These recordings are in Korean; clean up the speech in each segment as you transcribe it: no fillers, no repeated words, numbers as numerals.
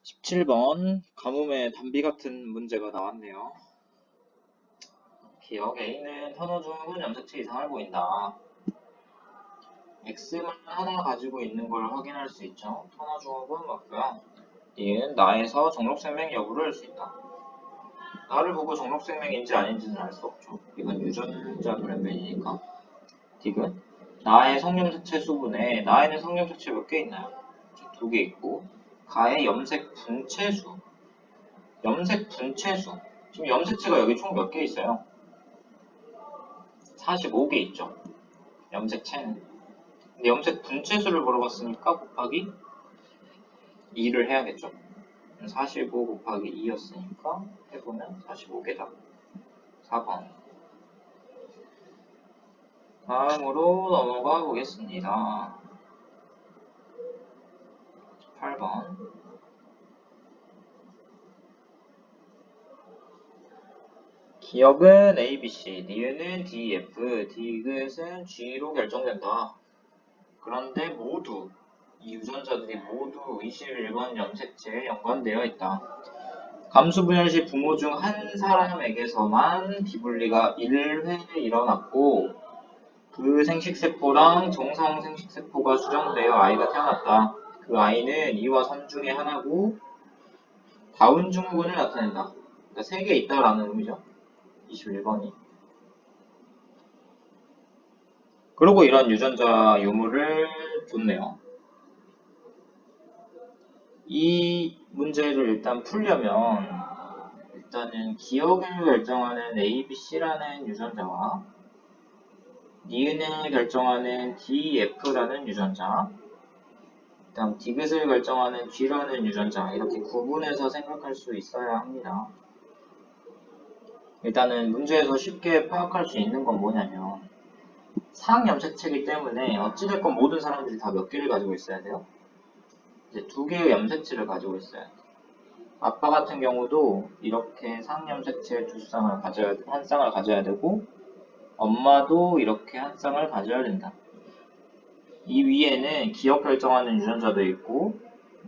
17번 가뭄의 단비 같은 문제가 나왔네요. 기억 A는 선호중은 염색체 이상을 보인다. X만 하나 가지고 있는 걸 확인할 수 있죠. 선호중은 맞고요. D는 나에서 정록생명 여부를 알 수 있다. 나를 보고 정록생명인지 아닌지는 알 수 없죠. 이건 유전자 돌연변이니까. D는 나의 성염색체 수분에 나에는 성염색체 몇 개 있나요? 2개 있고 가의 염색 분체수. 염색 분체수. 지금 염색체가 여기 총 몇 개 있어요? 45개 있죠. 염색체는. 근데 염색 분체수를 물어봤으니까 곱하기 2를 해야겠죠. 45 곱하기 2였으니까 해보면 45개다. 4번. 다음으로 넘어가 보겠습니다. 8번. 기억은 A, B, C, 니은은 D, F, 디귿은 G로 결정된다. 그런데 모두, 이 유전자들이 모두 21번 염색체에 연관되어 있다. 감수분열 시 부모 중 한 사람에게서만 비분리가 1회 일어났고 그 생식세포랑 정상 생식세포가 수정되어 아이가 태어났다. 그 아이는 2와 3 중에 하나고 다운 증후군을 나타낸다. 그러니까 3개 있다라는 의미죠. 21번이. 그리고 이런 유전자 유무를 줬네요. 이 문제를 일단 풀려면 일단은 기억을 결정하는 A, B, C라는 유전자와 니은을 결정하는 D, F라는 유전자, 그다음 디귿을 결정하는 G라는 유전자 이렇게 구분해서 생각할 수 있어야 합니다. 일단은 문제에서 쉽게 파악할 수 있는 건 뭐냐면 상염색체이기 때문에 어찌됐건 모든 사람들이 다 몇 개를 가지고 있어야 돼요? 이제 2개의 염색체를 가지고 있어야 돼요. 아빠 같은 경우도 이렇게 상염색체 한 쌍을 가져야 되고 엄마도 이렇게 한 쌍을 가져야 된다. 이 위에는 기억 결정하는 유전자도 있고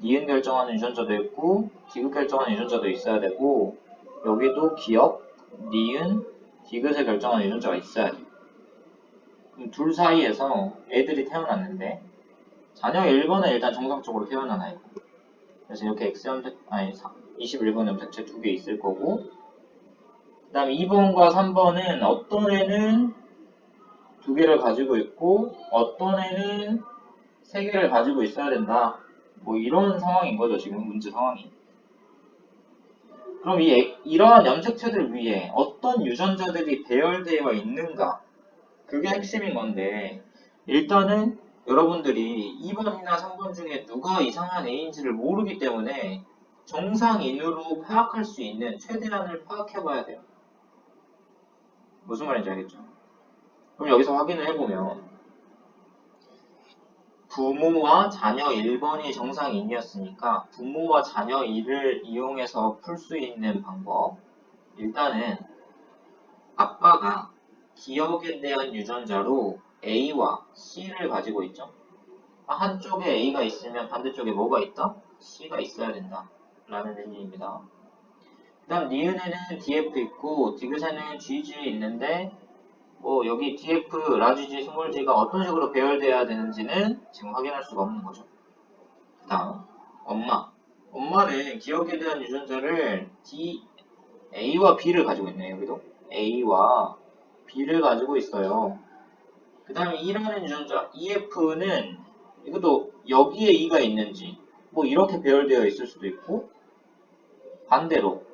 니은 결정하는 유전자도 있고 디귿 결정하는 유전자도 있어야 되고 여기도 기억, 니은, 디귿을 결정하는 유전자가 있어야 돼. 그럼 둘 사이에서 애들이 태어났는데 자녀 1번은 일단 정상적으로 태어난 아이고 그래서 이렇게 21번 염색체 2개 있을 거고 그 다음 2번과 3번은 어떤 애는 2개를 가지고 있고 어떤 애는 3개를 가지고 있어야 된다. 뭐 이런 상황인 거죠. 지금 문제 상황이. 그럼 이러한 염색체들 위에 어떤 유전자들이 배열되어 있는가? 그게 핵심인 건데 일단은 여러분들이 2번이나 3번 중에 누가 이상한 A인지를 모르기 때문에 정상인으로 파악할 수 있는 최대한을 파악해봐야 돼요. 무슨 말인지 알겠죠? 그럼 여기서 확인을 해보면 부모와 자녀 1번이 정상인이었으니까 부모와 자녀 2를 이용해서 풀 수 있는 방법 일단은 아빠가 기억에 대한 유전자로 A와 C를 가지고 있죠. 한쪽에 A가 있으면 반대쪽에 뭐가 있다? C가 있어야 된다 라는 의미입니다. 그 다음 니은에는 DF 있고 디귿에는 GG 있는데 뭐 여기 DF, 라지 G, 스몰 G가 어떤 식으로 배열돼야 되는지는 지금 확인할 수가 없는 거죠. 그 다음 엄마는 기억에 대한 유전자를 A와 B를 가지고 있네요. 여기도 A와 B를 가지고 있어요. 그 다음에 E라는 유전자 EF는 이것도 여기에 E가 있는지 뭐 이렇게 배열되어 있을 수도 있고 반대로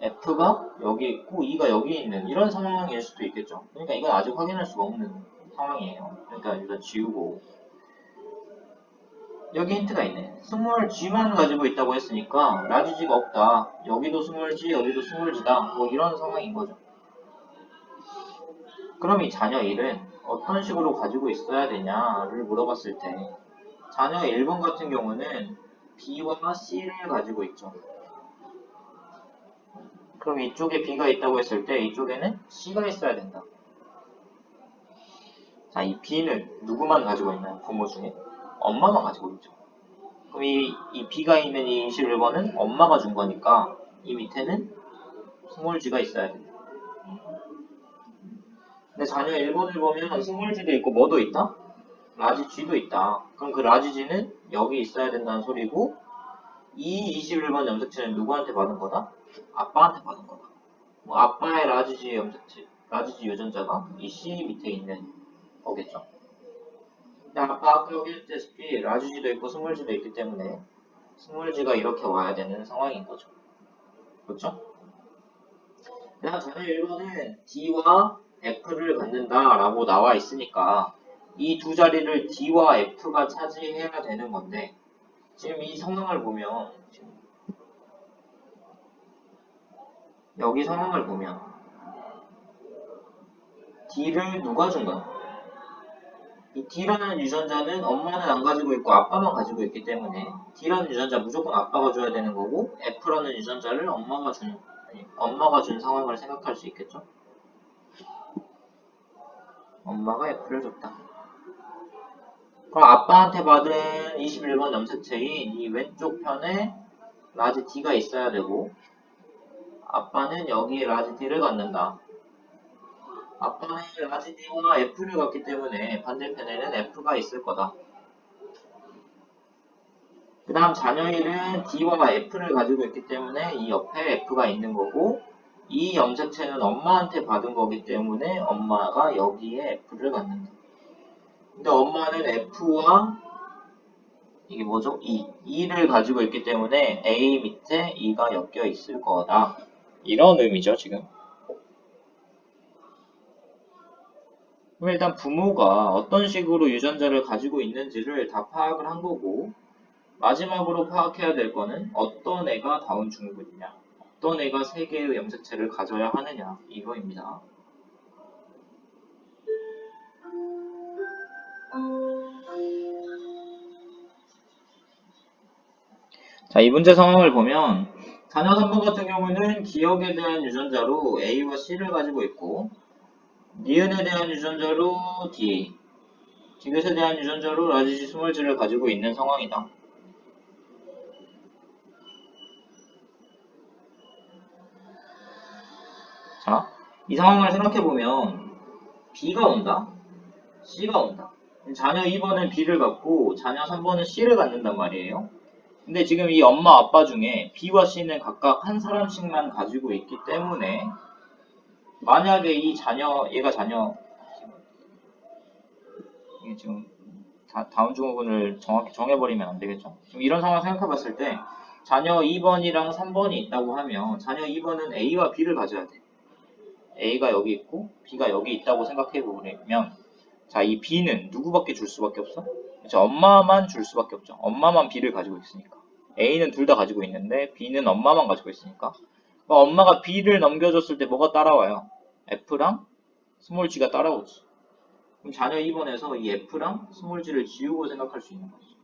F가 여기 있고 E가 여기 있는 이런 상황일 수도 있겠죠. 그러니까 이건 아직 확인할 수가 없는 상황이에요. 그러니까 일단 지우고 여기 힌트가 있네. 스몰 G만 가지고 있다고 했으니까 라지 G가 없다. 여기도 스몰 G, 여기도 스몰 G다. 뭐 이런 상황인 거죠. 그럼 이 자녀 1은 어떤 식으로 가지고 있어야 되냐를 물어봤을 때 자녀 1번 같은 경우는 B와 C를 가지고 있죠. 그럼 이쪽에 B가 있다고 했을 때 이쪽에는 C가 있어야 된다. 자, 이 B는 누구만 가지고 있나요? 부모 중에? 엄마만 가지고 있죠. 그럼 이 B가 있는 이 21번은 엄마가 준 거니까 이 밑에는 스몰 g가 있어야 돼. 근데 자녀 1번을 보면 스몰 g도 있고 뭐도 있다? 라지 g도 있다. 그럼 그 라지 g는 여기 있어야 된다는 소리고 이 21번 염색체는 누구한테 받은 거다? 아빠한테 받은 거다. 뭐 아빠의 라지 g 염색체, 라지 g 유전자가 이 C 밑에 있는 거겠죠. 근데 아까 얘기했다시피 라지 g도 있고 스몰 g도 있기 때문에 스몰 g가 이렇게 와야 되는 상황인 거죠. 그렇죠? 그다음 자녀 1번은 D와 F를 갖는다 라고 나와 있으니까 이 두 자리를 D와 F가 차지해야 되는 건데 지금 이 상황을 보면 여기 상황을 보면 D를 누가 준 거야? 이 D라는 유전자는 엄마는 안 가지고 있고 아빠만 가지고 있기 때문에 D라는 유전자 무조건 아빠가 줘야 되는 거고 F라는 유전자를 엄마가 준 상황을 생각할 수 있겠죠? 엄마가 F를 줬다. 그럼 아빠한테 받은 21번 염색체인 이 왼쪽 편에 라지 D가 있어야 되고 아빠는 여기에 라지 D를 갖는다. 아빠는 라지 D와 F를 갖기 때문에 반대편에는 F가 있을 거다. 그 다음 자녀 1은 D와 F를 가지고 있기 때문에 이 옆에 F가 있는 거고 이 염색체는 엄마한테 받은 거기 때문에 엄마가 여기에 F를 갖는다. 근데 엄마는 F와 이게 뭐죠? 2를 가지고 있기 때문에 A 밑에 2가 엮여 있을 거다. 이런 의미죠, 지금. 그럼 일단 부모가 어떤 식으로 유전자를 가지고 있는지를 다 파악을 한 거고 마지막으로 파악해야 될 거는 어떤 애가 다운 증후군이냐, 어떤 애가 3개의 염색체를 가져야 하느냐 이거입니다. 자, 이 문제 상황을 보면 자녀 3번 같은 경우는 기억에 대한 유전자로 A와 C를 가지고 있고 니은에 대한 유전자로 D, 디귿에 대한 유전자로 라지 G, 스몰 g를 가지고 있는 상황이다. 자, 이 상황을 생각해보면 B가 온다, C가 온다. 자녀 2번은 B를 갖고 자녀 3번은 C를 갖는단 말이에요. 근데 지금 이 엄마 아빠 중에 B와 C는 각각 한 사람씩만 가지고 있기 때문에 만약에 이 자녀, 얘가 자녀, 이게 지금 다운 증후군을 정확히 정해버리면 안 되겠죠? 지금 이런 상황 생각해봤을 때 자녀 2번이랑 3번이 있다고 하면 자녀 2번은 A와 B를 가져야 돼. A가 여기 있고 B가 여기 있다고 생각해보면 자, 이 B는 누구밖에 줄 수밖에 없어? 그렇죠? 엄마만 줄 수밖에 없죠. 엄마만 B를 가지고 있으니까. A는 둘 다 가지고 있는데 B는 엄마만 가지고 있으니까. 그러니까 엄마가 B를 넘겨줬을 때 뭐가 따라와요? F랑 스몰 g가 따라오지. 그럼 자녀 2번에서 이 F랑 스몰 g를 지우고 생각할 수 있는 거지.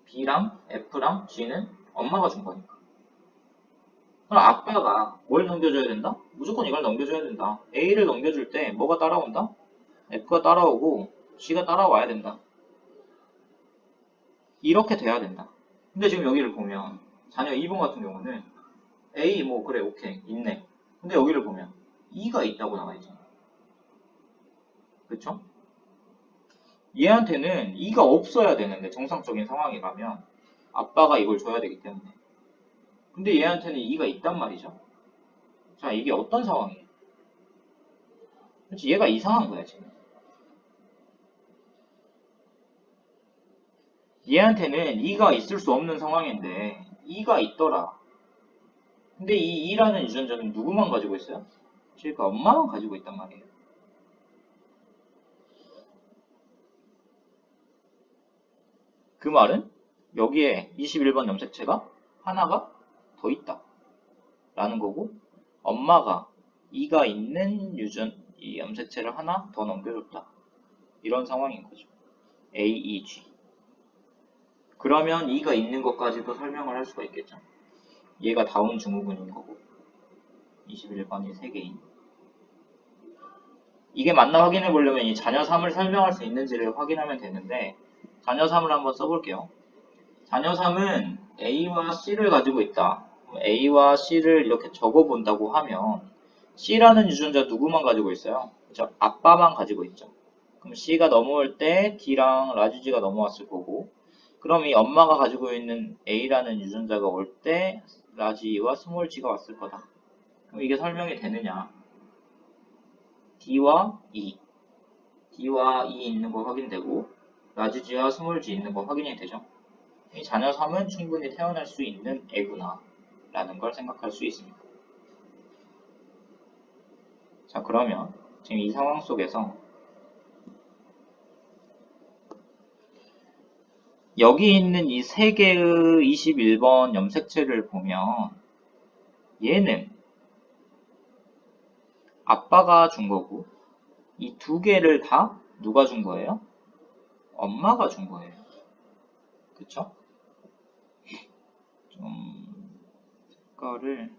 B랑 F랑 G는 엄마가 준 거니까. 그럼 아빠가 뭘 넘겨줘야 된다? 무조건 이걸 넘겨줘야 된다. A를 넘겨줄 때 뭐가 따라온다? F가 따라오고 G가 따라와야 된다. 이렇게 돼야 된다. 근데 지금 여기를 보면 자녀 2번 같은 경우는 A 뭐 그래 오케이 있네. 근데 여기를 보면 2가 있다고 나와 있잖아. 그쵸? 얘한테는 2가 없어야 되는데 정상적인 상황이라면 아빠가 이걸 줘야 되기 때문에. 근데 얘한테는 2가 있단 말이죠. 자, 이게 어떤 상황이에요? 그렇지, 얘가 이상한 거야 지금. 얘한테는 2가 있을 수 없는 상황인데 2가 있더라. 근데 이 2라는 유전자는 누구만 가지고 있어요? 그러니까 엄마만 가지고 있단 말이에요. 그 말은 여기에 21번 염색체가 하나가 더 있다 라는 거고 엄마가 2가 있는 이 염색체를 하나 더 넘겨줬다 이런 상황인 거죠. A, E, G. 그러면 2가 있는 것까지도 설명을 할 수가 있겠죠. 얘가 다운 증후군인 거고 21번이 3개인. 이게 맞나 확인해 보려면 이 자녀 3을 설명할 수 있는지를 확인하면 되는데 자녀 3을 한번 써볼게요. 자녀 3은 A와 C를 가지고 있다. A와 C를 이렇게 적어본다고 하면 C라는 유전자 누구만 가지고 있어요? 그죠? 아빠만 가지고 있죠. 그럼 C가 넘어올 때 D랑 라지 G가 넘어왔을 거고, 그럼 이 엄마가 가지고 있는 A라는 유전자가 올 때 라지 E와 스몰 G가 왔을 거다. 그럼 이게 설명이 되느냐? D와 E 있는 거 확인되고 라지 G와 스몰 G 있는 거 확인이 되죠. 이 자녀 3은 충분히 태어날 수 있는 애구나 라는 걸 생각할 수 있습니다. 자, 그러면 지금 이 상황 속에서 여기 있는 이 세 개의 21번 염색체를 보면 얘는 아빠가 준 거고 이 두 개를 다 누가 준 거예요? 엄마가 준 거예요. 그쵸? 좀 색깔을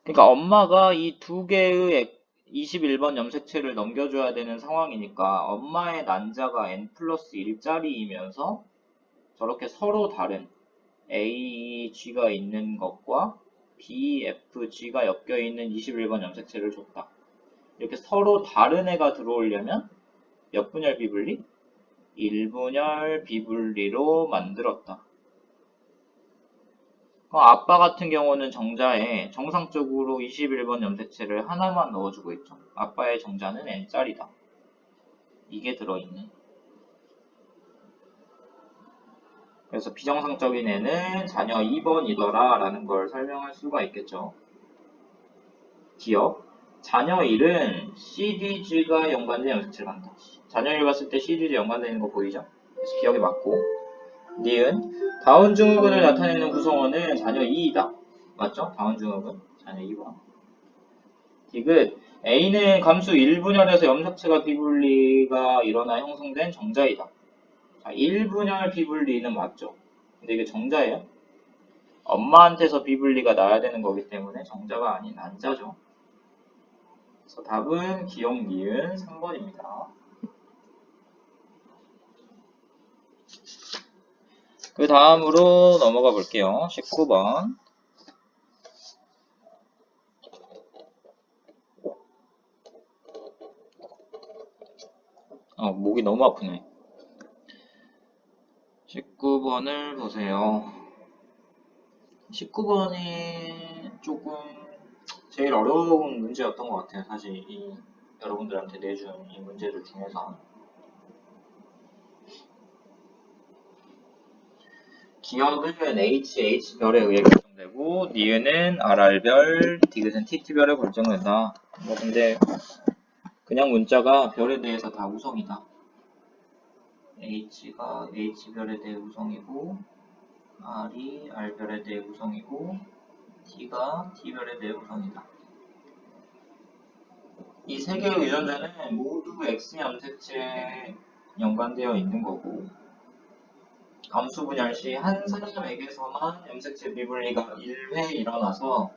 그러니까 엄마가 이 두 개의 21번 염색체를 넘겨줘야 되는 상황이니까 엄마의 난자가 n 플러스 1짜리이면서 저렇게 서로 다른 A, G가 있는 것과 B, F, G가 엮여있는 21번 염색체를 줬다. 이렇게 서로 다른 애가 들어오려면 몇 분열 비분리? 1분열 비분리로 만들었다. 아빠 같은 경우는 정자에 정상적으로 21번 염색체를 하나만 넣어주고 있죠. 아빠의 정자는 N짜리다. 이게 들어있네. 그래서 비정상적인 애는 자녀 2번이더라 라는 걸 설명할 수가 있겠죠. 기억. 자녀 1은 CDG가 연관된 염색체를 한다. 자녀 1 봤을 때 CDG 연관되는 거 보이죠? 그래서 기억이 맞고. 니은 다운 증후군을 나타내는 구성원은 자녀 2이다. 맞죠? 다운 증후군 자녀 2번. 디귿 A는 감수 1분열에서 염색체가 비분리가 일어나 형성된 정자이다. 자, 1분열 비분리는 맞죠? 근데 이게 정자예요? 엄마한테서 비분리가 나야 되는 거기 때문에 정자가 아닌 난자죠. 그래서 답은 기억 니은 3번입니다. 그 다음으로 넘어가 볼게요. 19번. 목이 너무 아프네. 19번을 보세요. 19번이 조금 제일 어려운 문제였던 것 같아요. 사실 여러분들한테 내준 이 문제들 중에서. 기억은 HH별에 의해 결정되고 니은은 RR별, 디귿은 TT별에 결정된다. 근데 그냥 문자가 별에 대해서 다 우성이다. H가 H별에 대해 우성이고 R이 R별에 대해 우성이고 T가 T별에 대해 우성이다. 이 세 개의 유전자는 모두 X 염색체에 연관되어 있는 거고 감수 분열 시 한 사람에게서만 염색체 비분리가 1회 일어나서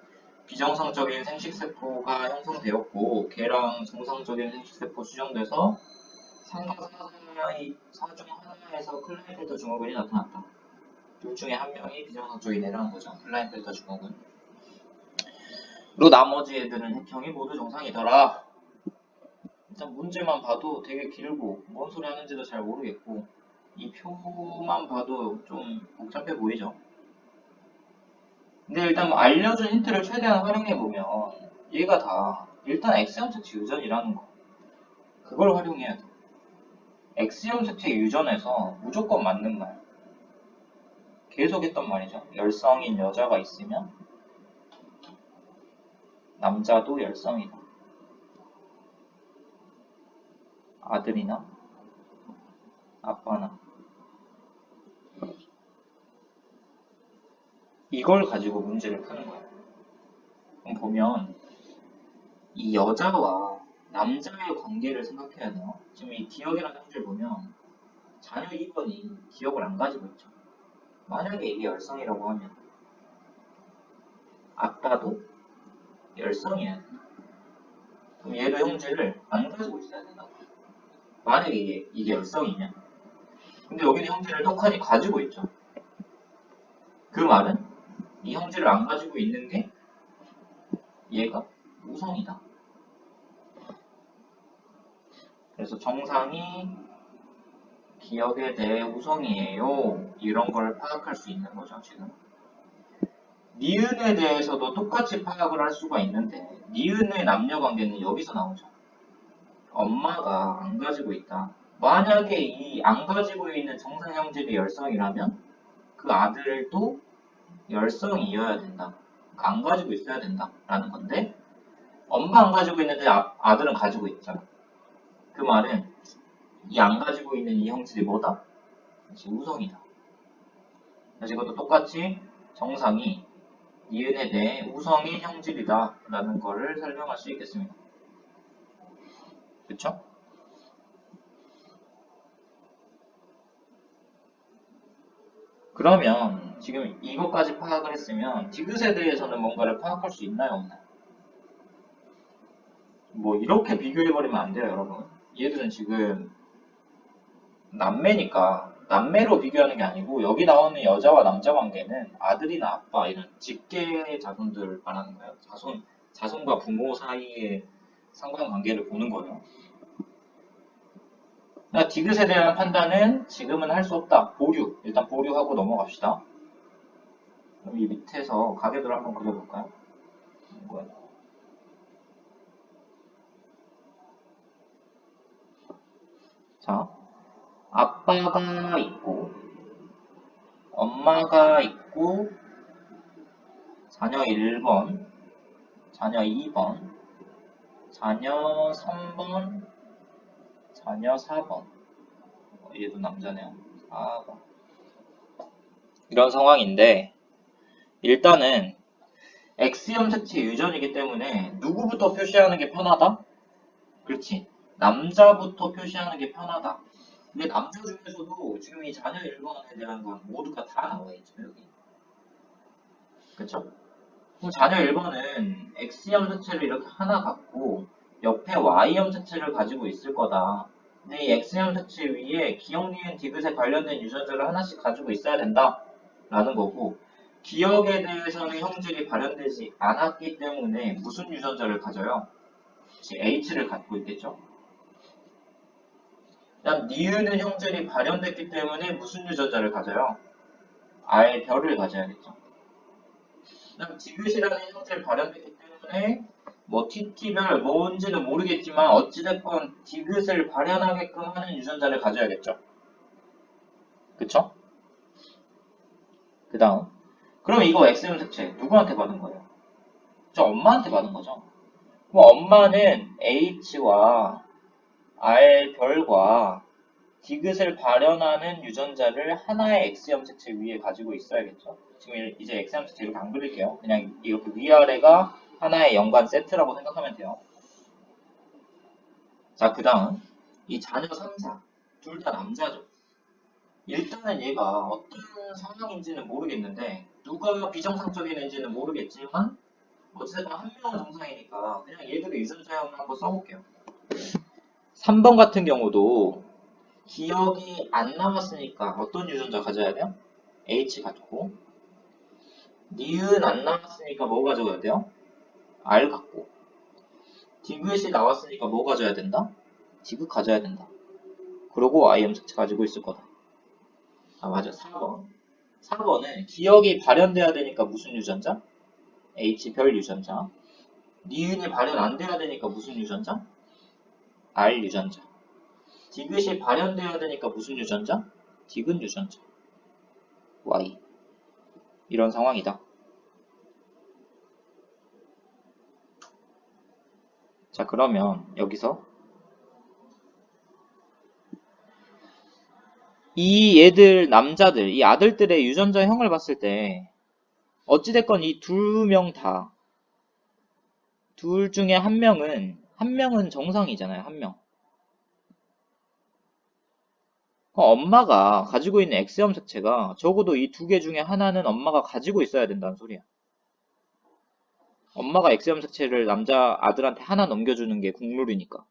비정상적인 생식세포가 형성되었고 걔랑 정상적인 생식세포 수정돼서 상과 사중 하나에서 클라인펠터 증후군이 나타났다. 둘 중에 한 명이 비정상적인 애라는 거죠. 클라인펠터 증후군. 그리고 나머지 애들은 핵형이 모두 정상이더라. 일단 문제만 봐도 되게 길고 뭔 소리 하는지도 잘 모르겠고 이 표만 봐도 좀 복잡해 보이죠. 근데 일단 알려준 힌트를 최대한 활용해보면 얘가 다 일단 X염색체 유전이라는 거 그걸 활용해야 돼. X염색체 유전에서 무조건 맞는 말 계속 했던 말이죠. 열성인 여자가 있으면 남자도 열성이다. 아들이나 아빠나 이걸 가지고 문제를 푸는 거예요. 그럼 보면 이 여자와 남자의 관계를 생각해야 돼요. 지금 이 기억이라는 형태를 보면 자녀 2번이 기억을 안 가지고 있죠. 만약에 이게 열성이라고 하면 아빠도 열성이어야 된다. 그럼 얘도 형질을 안 가지고 있어야 된다. 만약에 이게 열성이냐? 근데 여기는 형질을 똑같이 가지고 있죠. 그 말은 이 형질을 안 가지고 있는 게 얘가 우성이다. 그래서 정상이 기억에 대해 우성이에요. 이런 걸 파악할 수 있는 거죠, 지금. 니은에 대해서도 똑같이 파악을 할 수가 있는데 니은의 남녀 관계는 여기서 나오죠. 엄마가 안 가지고 있다. 만약에 이 안 가지고 있는 정상 형질이 열성이라면 그 아들도 열성이어야 된다. 그러니까 안 가지고 있어야 된다. 라는 건데 엄마 안 가지고 있는데 아들은 가지고 있잖아. 그 말은 이 안 가지고 있는 이 형질이 뭐다? 우성이다. 그래서 이것도 똑같이 정상이 니은에 대해 우성의 형질이다 라는 거를 설명할 수 있겠습니다. 그쵸? 그러면 지금 이것까지 파악을 했으면 디귿에 대해서는 뭔가를 파악할 수 있나요, 없나요? 뭐 이렇게 비교해버리면 안 돼요, 여러분. 얘들은 지금 남매니까 남매로 비교하는 게 아니고 여기 나오는 여자와 남자 관계는 아들이나 아빠 이런 직계 자손들 말하는 거예요. 자손과 부모 사이의 상관관계를 보는 거예요. 디귿에 대한 판단은 지금은 할 수 없다. 보류. 일단 보류하고 넘어갑시다. 그럼 이 밑에서 가계도를 한번 그려볼까요? 뭐야? 자, 아빠가 있고 엄마가 있고 자녀 1번, 자녀 2번, 자녀 3번, 자녀 4번. 얘도 남자네요. 4번. 이런 상황인데 일단은 X형 색채 유전이기 때문에 누구부터 표시하는 게 편하다? 그렇지. 남자부터 표시하는 게 편하다. 근데 남자 중에서도 지금 이 자녀 1번에 대한 건 모두가 다 나와 있죠, 여기. 그쵸? 그럼 자녀 1번은 X형 색채를 이렇게 하나 갖고 옆에 Y형 색채를 가지고 있을 거다. 근데 이 X형 색채 위에 기억, 니은, 디귿에 관련된 유전자를 하나씩 가지고 있어야 된다. 라는 거고 기억에 대해서는 형질이 발현되지 않았기 때문에 무슨 유전자를 가져요? H를 갖고 있겠죠? 그다음 니은은 형질이 발현됐기 때문에 무슨 유전자를 가져요? R별을 가져야겠죠. 그다음 디귿이라는 형질 발현됐기 때문에 뭐 TT별 뭔지는 모르겠지만 어찌됐건 디귿을 발현하게끔 하는 유전자를 가져야겠죠. 그쵸? 그 다음 그럼 이거 X형 색채 누구한테 받은 거예요? 저 엄마한테 받은 거죠. 그럼 엄마는 H와 R별과 디귿을 발현하는 유전자를 하나의 X형 색채 위에 가지고 있어야겠죠. 지금 이제 X형 색채 이렇게 안 그릴게요. 그냥 이렇게 위아래가 하나의 연관 세트라고 생각하면 돼요. 자, 그 다음 이 자녀 3, 4 둘 다 남자죠. 일단은 얘가 어떤 상황인지는 모르겠는데 누가 비정상적인 애인지는 모르겠지만 어쨌든 한 명은 정상이니까 그냥 얘들의 유전자형을 한번 써볼게요. 3번 같은 경우도 기억이 안 남았으니까 어떤 유전자 가져야 돼요? H 갖고 니은 안 남았으니까 뭐 가져야 돼요? R 갖고 디귿이 나왔으니까 뭐 가져야 된다? 디귿 가져야 된다. 그러고 Im 색채 가지고 있을 거다. 아 맞아 4번 4번은 기억이 발현돼야 되니까 무슨 유전자? H별 유전자 니은이 발현 안 돼야 되니까 무슨 유전자? R 유전자 디귿이 발현돼야 되니까 무슨 유전자? 디귿 유전자 Y 이런 상황이다. 자 그러면 여기서 이 얘들 남자들 이 아들들의 유전자형을 봤을 때 어찌됐건 이 두 명 다 둘 중에 한 명은 정상이잖아요. 한 명. 엄마가 가지고 있는 X형 색채가 적어도 이 두 개 중에 하나는 엄마가 가지고 있어야 된다는 소리야. 엄마가 X 염색체를 남자 아들한테 하나 넘겨주는 게 국룰이니까.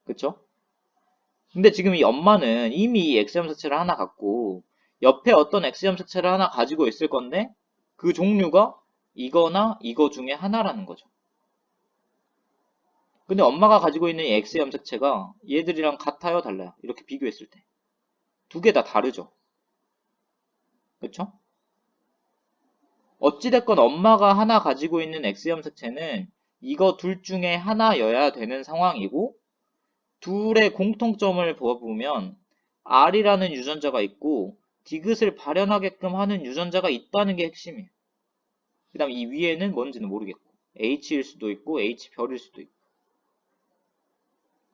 그쵸? 근데 지금 이 엄마는 이미 이 X 염색체를 하나 갖고 옆에 어떤 X 염색체를 하나 가지고 있을 건데 그 종류가 이거나 이거 중에 하나라는 거죠. 근데 엄마가 가지고 있는 이 X 염색체가 얘들이랑 같아요, 달라요? 이렇게 비교했을 때. 두 개 다 다르죠. 그쵸? 어찌됐건 엄마가 하나 가지고 있는 X 염색체는 이거 둘 중에 하나여야 되는 상황이고 둘의 공통점을 보면 R이라는 유전자가 있고 디귿을 발현하게끔 하는 유전자가 있다는 게 핵심이에요. 그 다음 이 위에는 뭔지는 모르겠고 H일 수도 있고 H별일 수도 있고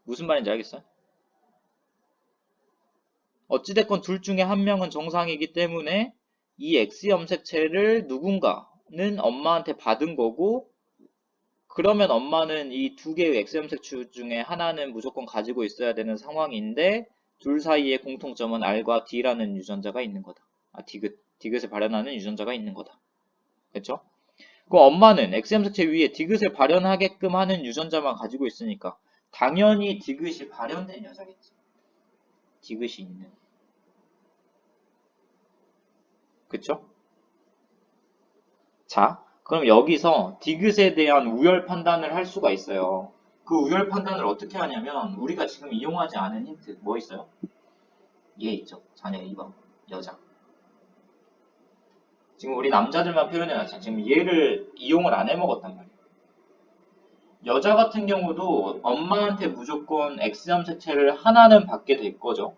무슨 말인지 알겠어요? 어찌됐건 둘 중에 한 명은 정상이기 때문에 이 X 염색체를 누군가는 엄마한테 받은 거고 그러면 엄마는 이 두 개의 X 염색체 중에 하나는 무조건 가지고 있어야 되는 상황인데 둘 사이의 공통점은 R과 D라는 유전자가 있는 거다. 디귿을 발현하는 유전자가 있는 거다. 그렇죠? 그 엄마는 X 염색체 위에 디귿을 발현하게끔 하는 유전자만 가지고 있으니까 당연히 디귿이 발현된 여자겠지. 디귿이 있는. 그쵸? 자, 그럼 여기서 디귿에 대한 우열 판단을 할 수가 있어요. 그 우열 판단을 어떻게 하냐면 우리가 지금 이용하지 않은 힌트 뭐 있어요? 얘 있죠. 자녀 2번 여자. 지금 우리 남자들만 표현해놨지. 지금 얘를 이용을 안 해먹었단 말이에요. 여자 같은 경우도 엄마한테 무조건 X 염색체를 하나는 받게 될 거죠.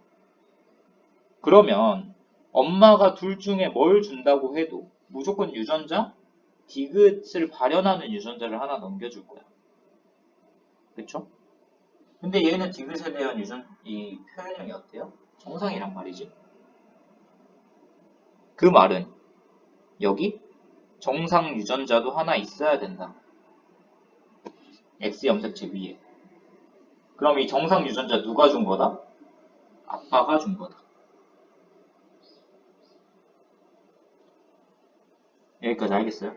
그러면 엄마가 둘 중에 뭘 준다고 해도 무조건 유전자? 디귿을 발현하는 유전자를 하나 넘겨줄 거야. 그쵸? 근데 얘는 디귿에 대한 이 표현형이 어때요? 정상이란 말이지. 그 말은 여기 정상 유전자도 하나 있어야 된다. X 염색체 위에. 그럼 이 정상 유전자 누가 준 거다? 아빠가 준 거다. 여기까지 알겠어요?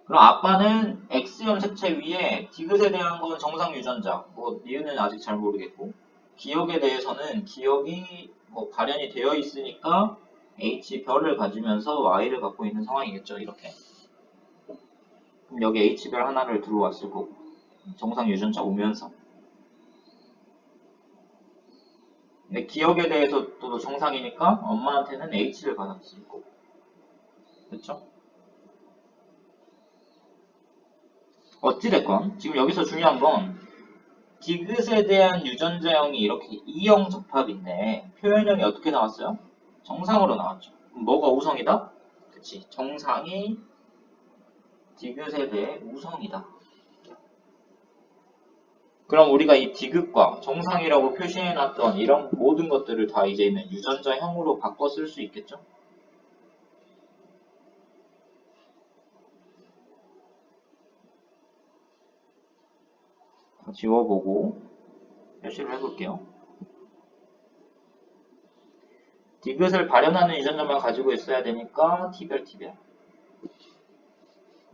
그럼 아빠는 X 염색체 위에 디귿에 대한 건 정상 유전자, 뭐 이유는 아직 잘 모르겠고 기억에 대해서는 기억이 뭐 발현이 되어 있으니까 H별을 가지면서 Y를 갖고 있는 상황이겠죠. 이렇게. 그럼 여기 H별 하나를 들어왔을 거고 정상 유전자 오면서 근데 기억에 대해서 또 정상이니까 엄마한테는 H를 받았을 거고 그렇죠? 어찌됐건 지금 여기서 중요한 건 디귿에 대한 유전자형이 이렇게 E형 적합인데 표현형이 어떻게 나왔어요? 정상으로 나왔죠. 그럼 뭐가 우성이다? 그치. 정상이 디귿에 대해 우성이다. 그럼 우리가 이 디귿과 정상이라고 표시해놨던 이런 모든 것들을 다 이제는 유전자형으로 바꿔 쓸 수 있겠죠? 지워보고 표시를 해볼게요. 디귿을 발현하는 유전자만 가지고 있어야 되니까 T별.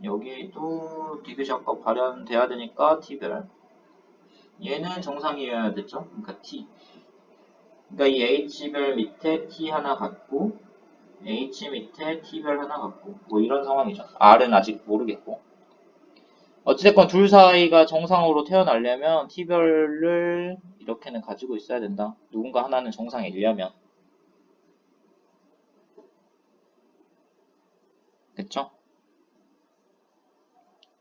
여기도 디귿이 아까 발현돼야 되니까 T별. 얘는 정상이어야 됐죠? 그러니까 T. 그러니까 이 H별 밑에 T 하나 갖고 H 밑에 T별 하나 갖고 뭐 이런 상황이죠. R은 아직 모르겠고. 어찌됐건 둘 사이가 정상으로 태어나려면 T별을 이렇게는 가지고 있어야 된다. 누군가 하나는 정상이려면. 그쵸?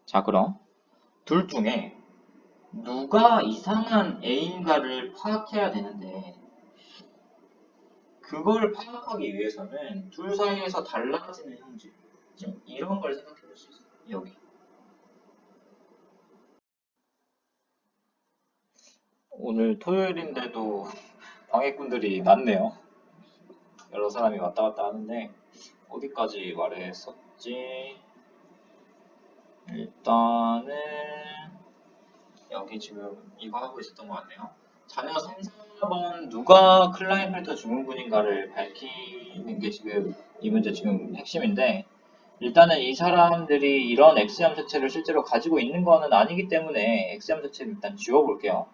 자, 그럼 둘 중에 누가 이상한 A인가를 파악해야 되는데 그걸 파악하기 위해서는 둘 사이에서 달라지는 형질 지금 이런 걸 생각해 볼 수 있어요. 여기 오늘 토요일인데도 방해꾼들이 많네요. 여러 사람이 왔다 갔다 하는데 어디까지 말했었지? 일단은 여기 지금 이거 하고 있었던 것 같네요. 자녀 3, 4번 누가 클라인펠터 증후군인가를 밝히는 게 지금 이 문제 지금 핵심인데, 일단은 이 사람들이 이런 X형 색채를 실제로 가지고 있는 거는 아니기 때문에 X형 색채를 일단 지워볼게요.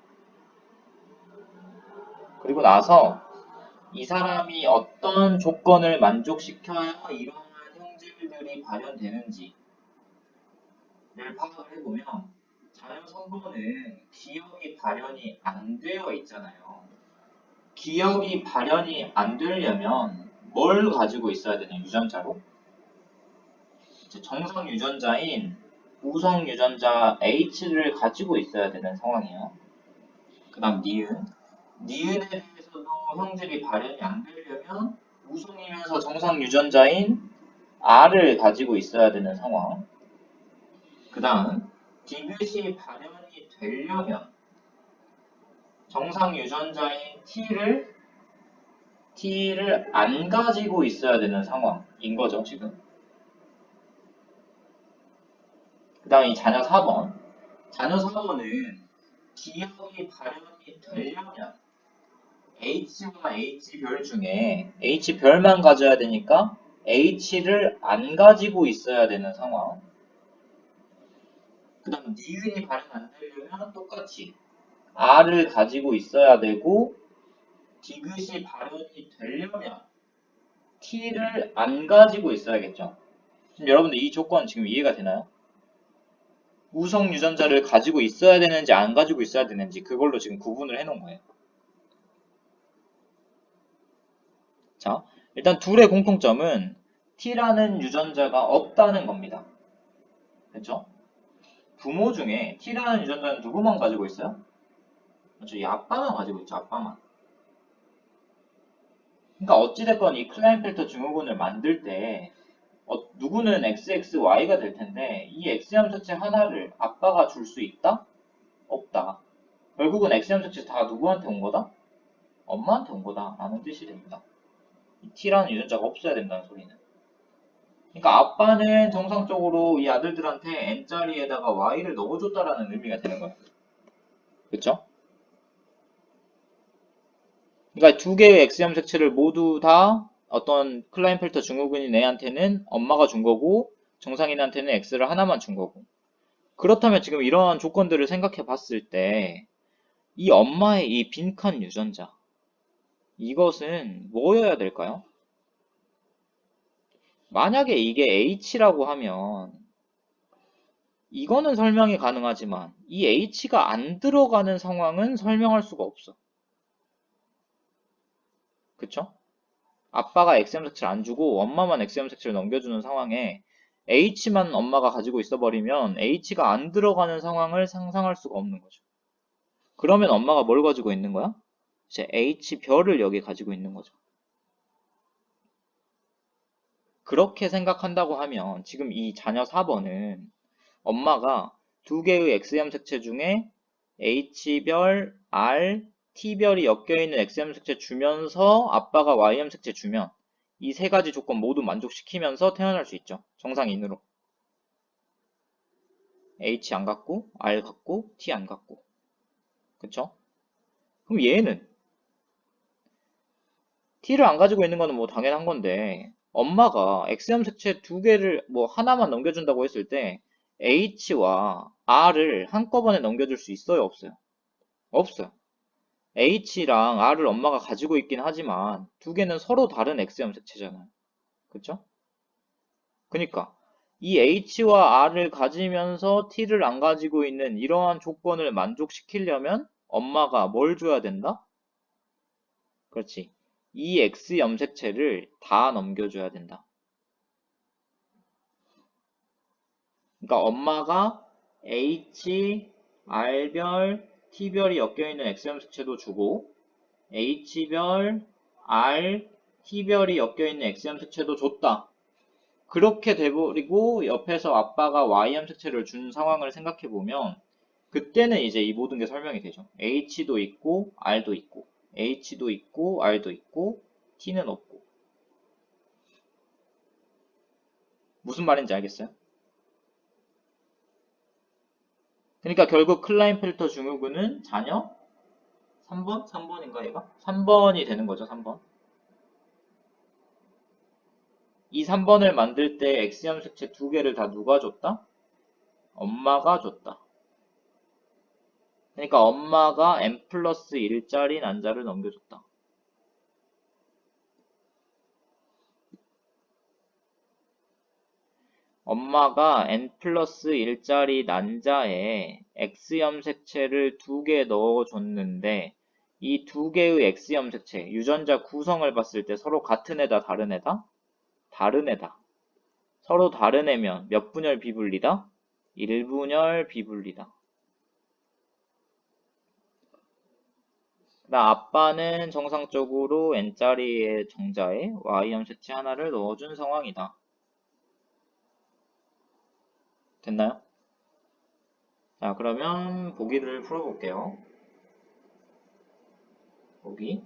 그리고 나서 이 사람이 어떤 조건을 만족시켜야 이러한 형질들이 발현되는지를 파악을 해보면, 자녀 선거는 기억이 발현이 안 되어 있잖아요. 기억이 발현이 안 되려면 뭘 가지고 있어야 되냐, 유전자로? 정상 유전자인 우성 유전자 H를 가지고 있어야 되는 상황이에요. 그 다음 니은. 니은에 대해서도 형질이 발현이 안 되려면 우성이면서 정상 유전자인 R을 가지고 있어야 되는 상황. 그 다음 디귿이 발현이 되려면 정상 유전자인 T를 안 가지고 있어야 되는 상황인 거죠, 지금. 그 다음 이 자녀 4번. 자녀 4번은 기억이 발현이 되려면 H와 H별 중에 H별만 가져야 되니까 H를 안 가지고 있어야 되는 상황. 그 다음 니은이 발현 안 되려면 똑같이 R을 가지고 있어야 되고, 디귿이 발현이 되려면 T를 안 가지고 있어야겠죠. 지금 여러분들 이 조건 지금 이해가 되나요? 우성 유전자를 가지고 있어야 되는지 안 가지고 있어야 되는지 그걸로 지금 구분을 해놓은 거예요. 자, 일단 둘의 공통점은 T라는 유전자가 없다는 겁니다. 그렇죠? 부모 중에 T라는 유전자는 누구만 가지고 있어요? 그렇죠? 이 아빠만 가지고 있죠. 아빠만. 그러니까 어찌됐건 이 클라인펠터 증후군을 만들 때 누구는 XXY가 될 텐데 이 X염 색채 하나를 아빠가 줄 수 있다? 없다. 결국은 X염 색채 다 누구한테 온 거다? 엄마한테 온 거다 라는 뜻이 됩니다. 이 T라는 유전자가 없어야 된다는 소리는. 그러니까 아빠는 정상적으로 이 아들들한테 N자리에다가 Y를 넣어줬다라는 의미가 되는 거예요. 그쵸? 그러니까 두 개의 X염 색채를 모두 다 어떤 클라인펠터 증후군인 애한테는 엄마가 준 거고 정상인한테는 X를 하나만 준 거고. 그렇다면 지금 이러한 조건들을 생각해 봤을 때 이 엄마의 이 빈칸 유전자, 이것은 뭐여야 될까요? 만약에 이게 H라고 하면 이거는 설명이 가능하지만 이 H가 안 들어가는 상황은 설명할 수가 없어. 그쵸? 아빠가 XM 색채를 안 주고 엄마만 XM 색채를 넘겨주는 상황에 H만 엄마가 가지고 있어버리면 H가 안 들어가는 상황을 상상할 수가 없는 거죠. 그러면 엄마가 뭘 가지고 있는 거야? 이제 H별을 여기 가지고 있는 거죠. 그렇게 생각한다고 하면 지금 이 자녀 4번은 엄마가 두 개의 XM 색채 중에 H별, R, T별이 엮여있는 XM 색채 주면서 아빠가 YM 색채 주면 이 세 가지 조건 모두 만족시키면서 태어날 수 있죠. 정상인으로. H 안 갖고, R 갖고, T 안 갖고. 그쵸? 그럼 얘는 T를 안 가지고 있는 거는 뭐 당연한 건데 엄마가 X염 색채 두 개를 뭐 하나만 넘겨준다고 했을 때 H와 R을 한꺼번에 넘겨줄 수 있어요? 없어요? 없어요. H랑 R을 엄마가 가지고 있긴 하지만 두 개는 서로 다른 X염 색채잖아요. 그쵸? 그니까 이 H와 R을 가지면서 T를 안 가지고 있는 이러한 조건을 만족시키려면 엄마가 뭘 줘야 된다? 그렇지. 이 X 염색체를 다 넘겨줘야 된다. 그러니까 엄마가 H, R별, T별이 엮여있는 X 염색체도 주고 H별, R, T별이 엮여있는 X 염색체도 줬다. 그렇게 돼버리고 옆에서 아빠가 Y 염색체를 준 상황을 생각해보면 그때는 이제 이 모든 게 설명이 되죠. H도 있고 R도 있고 H도 있고 R도 있고 T는 없고. 무슨 말인지 알겠어요? 그러니까 결국 클라인펠터 증후군은 자녀 3번? 3번인가 얘가? 3번이 되는 거죠. 3번. 이 3번을 만들 때 X염색체 2개를 다 누가 줬다? 엄마가 줬다. 그러니까 엄마가 n 플러스 1짜리 난자를 넘겨줬다. 엄마가 n 플러스 1짜리 난자에 X염색체를 2개 넣어줬는데 이 2개의 X염색체, 유전자 구성을 봤을 때 서로 같은 애다, 다른 애다? 다른 애다. 서로 다른 애면 몇 분열 비분리다? 1분열 비분리다. 그다음 아빠는 정상적으로 n짜리의 정자에 y염색체 하나를 넣어준 상황이다. 됐나요? 자, 그러면 보기를 풀어볼게요. 보기.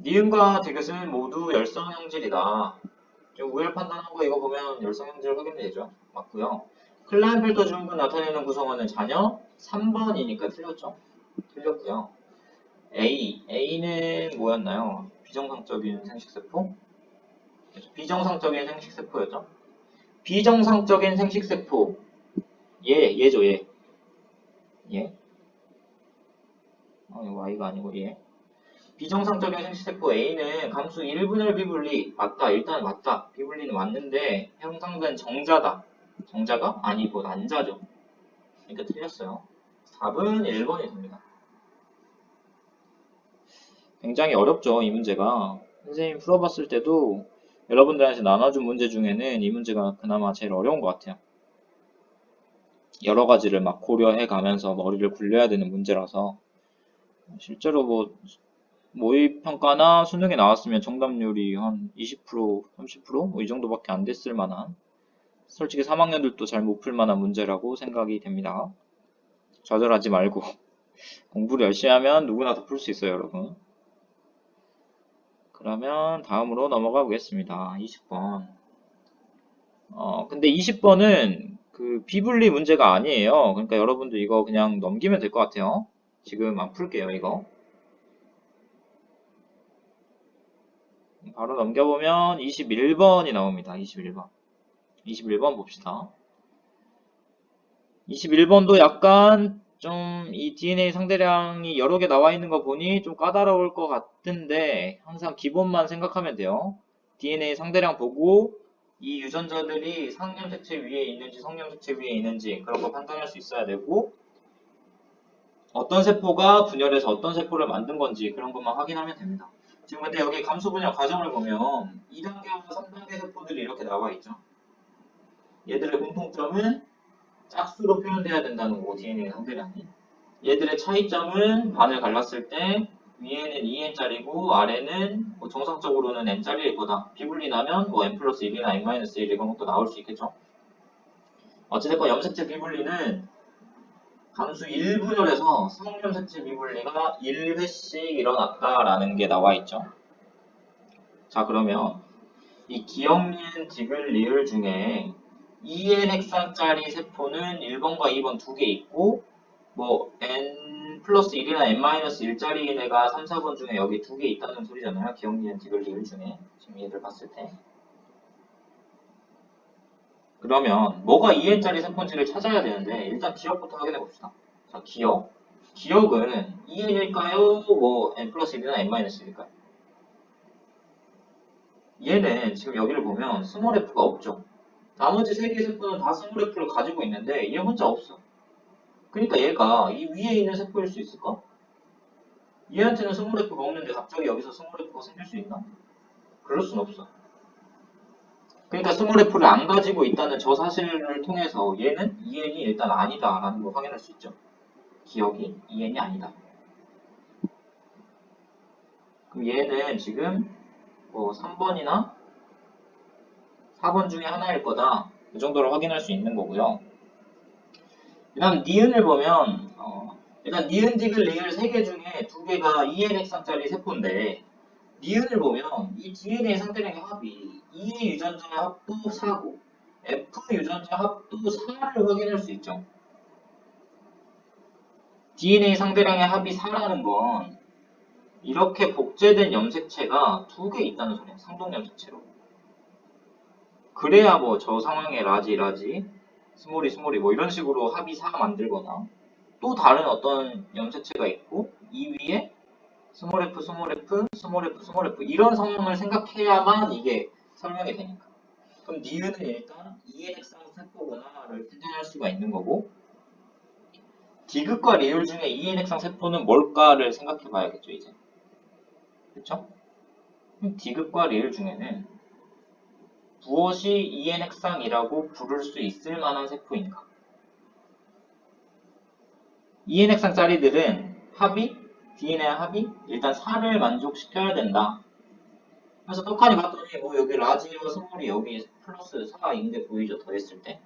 니은과 디귿은 모두 열성형질이다. 좀 우열 판단한 거 이거 보면 열성형질 확인이 되죠. 맞고요. 클라인펠터 증후군 나타내는 구성원은 자녀 3번이니까 틀렸죠. 틀렸고요. A는 뭐였나요? 비정상적인 생식세포? 비정상적인 생식세포였죠. 비정상적인 생식세포. 얘죠, 얘. 얘. 이거 Y가 아니고 얘. 비정상적인 생식세포 A는 감수 1분열 비분리. 맞다. 일단 맞다. 비분리는 맞는데 형성된 정자다. 정자가? 아니고 난자죠. 그러니까 틀렸어요. 답은 1번이 됩니다. 굉장히 어렵죠, 이 문제가. 선생님 풀어봤을 때도 여러분들한테 나눠준 문제 중에는 이 문제가 그나마 제일 어려운 것 같아요. 여러 가지를 막 고려해 가면서 머리를 굴려야 되는 문제라서 실제로 뭐 모의평가나 수능에 나왔으면 정답률이 한 20%, 30%? 뭐 이 정도밖에 안 됐을 만한, 솔직히 3학년들도 잘 못 풀 만한 문제라고 생각이 됩니다. 좌절하지 말고 공부를 열심히 하면 누구나 다 풀 수 있어요, 여러분. 그러면 다음으로 넘어가 보겠습니다. 20번. 근데 20번은 그 비분리 문제가 아니에요. 그러니까 여러분들 이거 그냥 넘기면 될 것 같아요. 지금 안 풀게요, 이거. 바로 넘겨보면 21번이 나옵니다. 21번. 21번 봅시다. 21번도 약간 좀 이 DNA 상대량이 여러 개 나와 있는 거 보니 좀 까다로울 것 같은데 항상 기본만 생각하면 돼요. DNA 상대량 보고 이 유전자들이 상염색체 위에 있는지 성염색체 위에 있는지 그런 거 판단할 수 있어야 되고, 어떤 세포가 분열해서 어떤 세포를 만든 건지 그런 것만 확인하면 됩니다. 지금 근데 여기 감수 분열 과정을 보면 2단계와 3단계 세포들이 이렇게 나와 있죠. 얘들의 공통점은 짝수로 표현돼야 된다는 거고, DNA 상대량이. 얘들의 차이점은 반을 갈랐을 때 위에는 2n짜리고 아래는 뭐 정상적으로는 n짜리일 거다. 비분리 나면 뭐 n 플러스 1이나 n 마이너스 1 이런 것도 나올 수 있겠죠. 어찌됐건 염색체 비분리는 감수 1분열에서 성염색체 비분리가 1회씩 일어났다라는 게 나와 있죠. 자, 그러면 이 기억니은 디귿 리을 중에 2n 헥산짜리 세포는 1번과 2번 두 개 있고, 뭐 n 플러스 1이나 n 마이너스 1짜리인 애가 3, 4번 중에 여기 두 개 있다는 소리잖아요. 기억니은 디귿 리을 중에 지금 얘들 봤을 때. 그러면 뭐가 2n짜리 세포인지를 찾아야 되는데 일단 기억부터 확인해 봅시다. 자, 기억은 2n일까요? 뭐 n 플러스 1이나 n 마이너스 1일까요? 얘는 지금 여기를 보면 스몰 f가 없죠. 나머지 세 개의 세포는 다 스몰 f를 가지고 있는데 얘 혼자 없어. 그러니까 얘가 이 위에 있는 세포일 수 있을까? 얘한테는 스몰 f가 없는데 갑자기 여기서 스몰 f가 생길 수 있나? 그럴 순 없어. 그러니까 스몰 f를 안 가지고 있다는 저 사실을 통해서 얘는 2n이 일단 아니다라는 걸 확인할 수 있죠. 기억이 2n이 아니다. 그럼 얘는 지금 뭐 3번이나 4번 중에 하나일 거다. 이 정도로 확인할 수 있는 거고요. 그 다음 니은을 보면 일단 니은 디귿 리을 3개 중에 2개가 2n 헥산짜리 세포인데, 니은을 보면 이 DNA 상대량의 합이 E 유전자 합도 4고 F 유전자 합도 4를 확인할 수 있죠. DNA 상대량의 합이 4라는 건 이렇게 복제된 염색체가 2개 있다는 소리야. 상동 염색체로. 그래야 뭐 저 상황에 라지, 스몰이 뭐 이런 식으로 합이 4 만들거나 또 다른 어떤 염색체가 있고 이 위에 스몰 f, 스몰 f 이런 상황을 생각해야만 이게 설명이 되니까. 그럼 니은은 일단 이의 핵상 세포구나를 판단할 수가 있는 거고 디귿과 리을 중에 이의 핵상 세포는 뭘까를 생각해 봐야겠죠 이제. 그렇죠? 디귿과 리을 중에는 무엇이 이의 핵상이라고 부를 수 있을 만한 세포인가? 이의 핵상 짜리들은 DNA 합이 일단 4를 만족시켜야 된다. 그래서 떡하니 봤더니 뭐 여기 라지와 스몰이 여기 플러스 4인 게 보이죠? 더했을 때.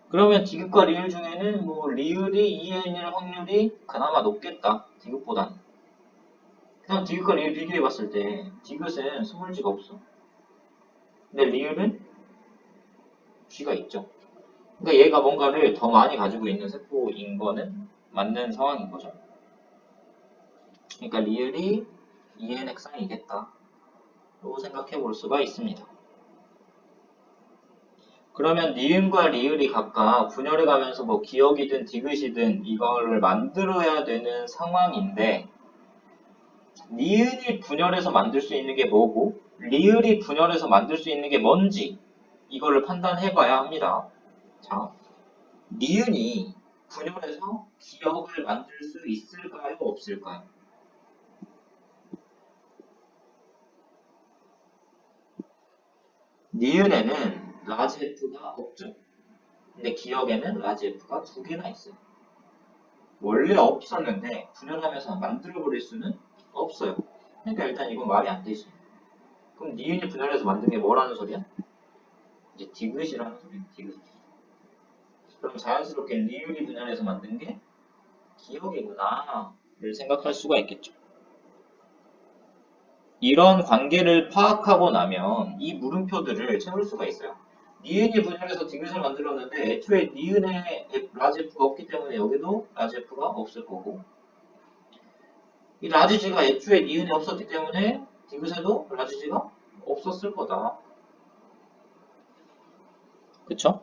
그러면 디귿과 리을 중에는 뭐 리을이 2n일 확률이 그나마 높겠다. 디귿보다는. 그냥 디귿과 리을 비교해 봤을 때 디귿은 스몰지가 없어. 근데 리을은 G가 있죠. 그러니까 얘가 뭔가를 더 많이 가지고 있는 세포인 거는 맞는 상황인 거죠. 그러니까 리을이 2n 핵상이겠다. 로 생각해 볼 수가 있습니다. 그러면 니은과 리을이 각각 분열해 가면서 뭐 기억이든 디귿이든 이거를 만들어야 되는 상황인데 니은이 분열해서 만들 수 있는 게 뭐고 리을이 분열해서 만들 수 있는 게 뭔지 이거를 판단해 봐야 합니다. 자, 니은이 분열해서 기억을 만들 수 있을까요? 없을까요? 니은에는 라지 F가 없죠. 근데 기억에는 라지 F가 2개나 있어요. 원래 없었는데 분열하면서 만들어버릴 수는 없어요. 그러니까 일단 이건 말이 안 되지. 그럼 니은이 분열해서 만든 게 뭐라는 소리야? 이제 디귿이라는 소리야. 디귿. 그럼 자연스럽게 리을이 분열해서 만든 게 기억이구나를 생각할 수가 있겠죠. 이런 관계를 파악하고 나면 이 물음표들을 채울 수가 있어요. 니은이 분열해서 디귿을 만들었는데 애초에 니은에 라지 F가 없기 때문에 여기도 라지 F가 없을 거고 이 라지지가 애초에 니은에 없었기 때문에 디귿에도 라지지가 없었을 거다. 그쵸?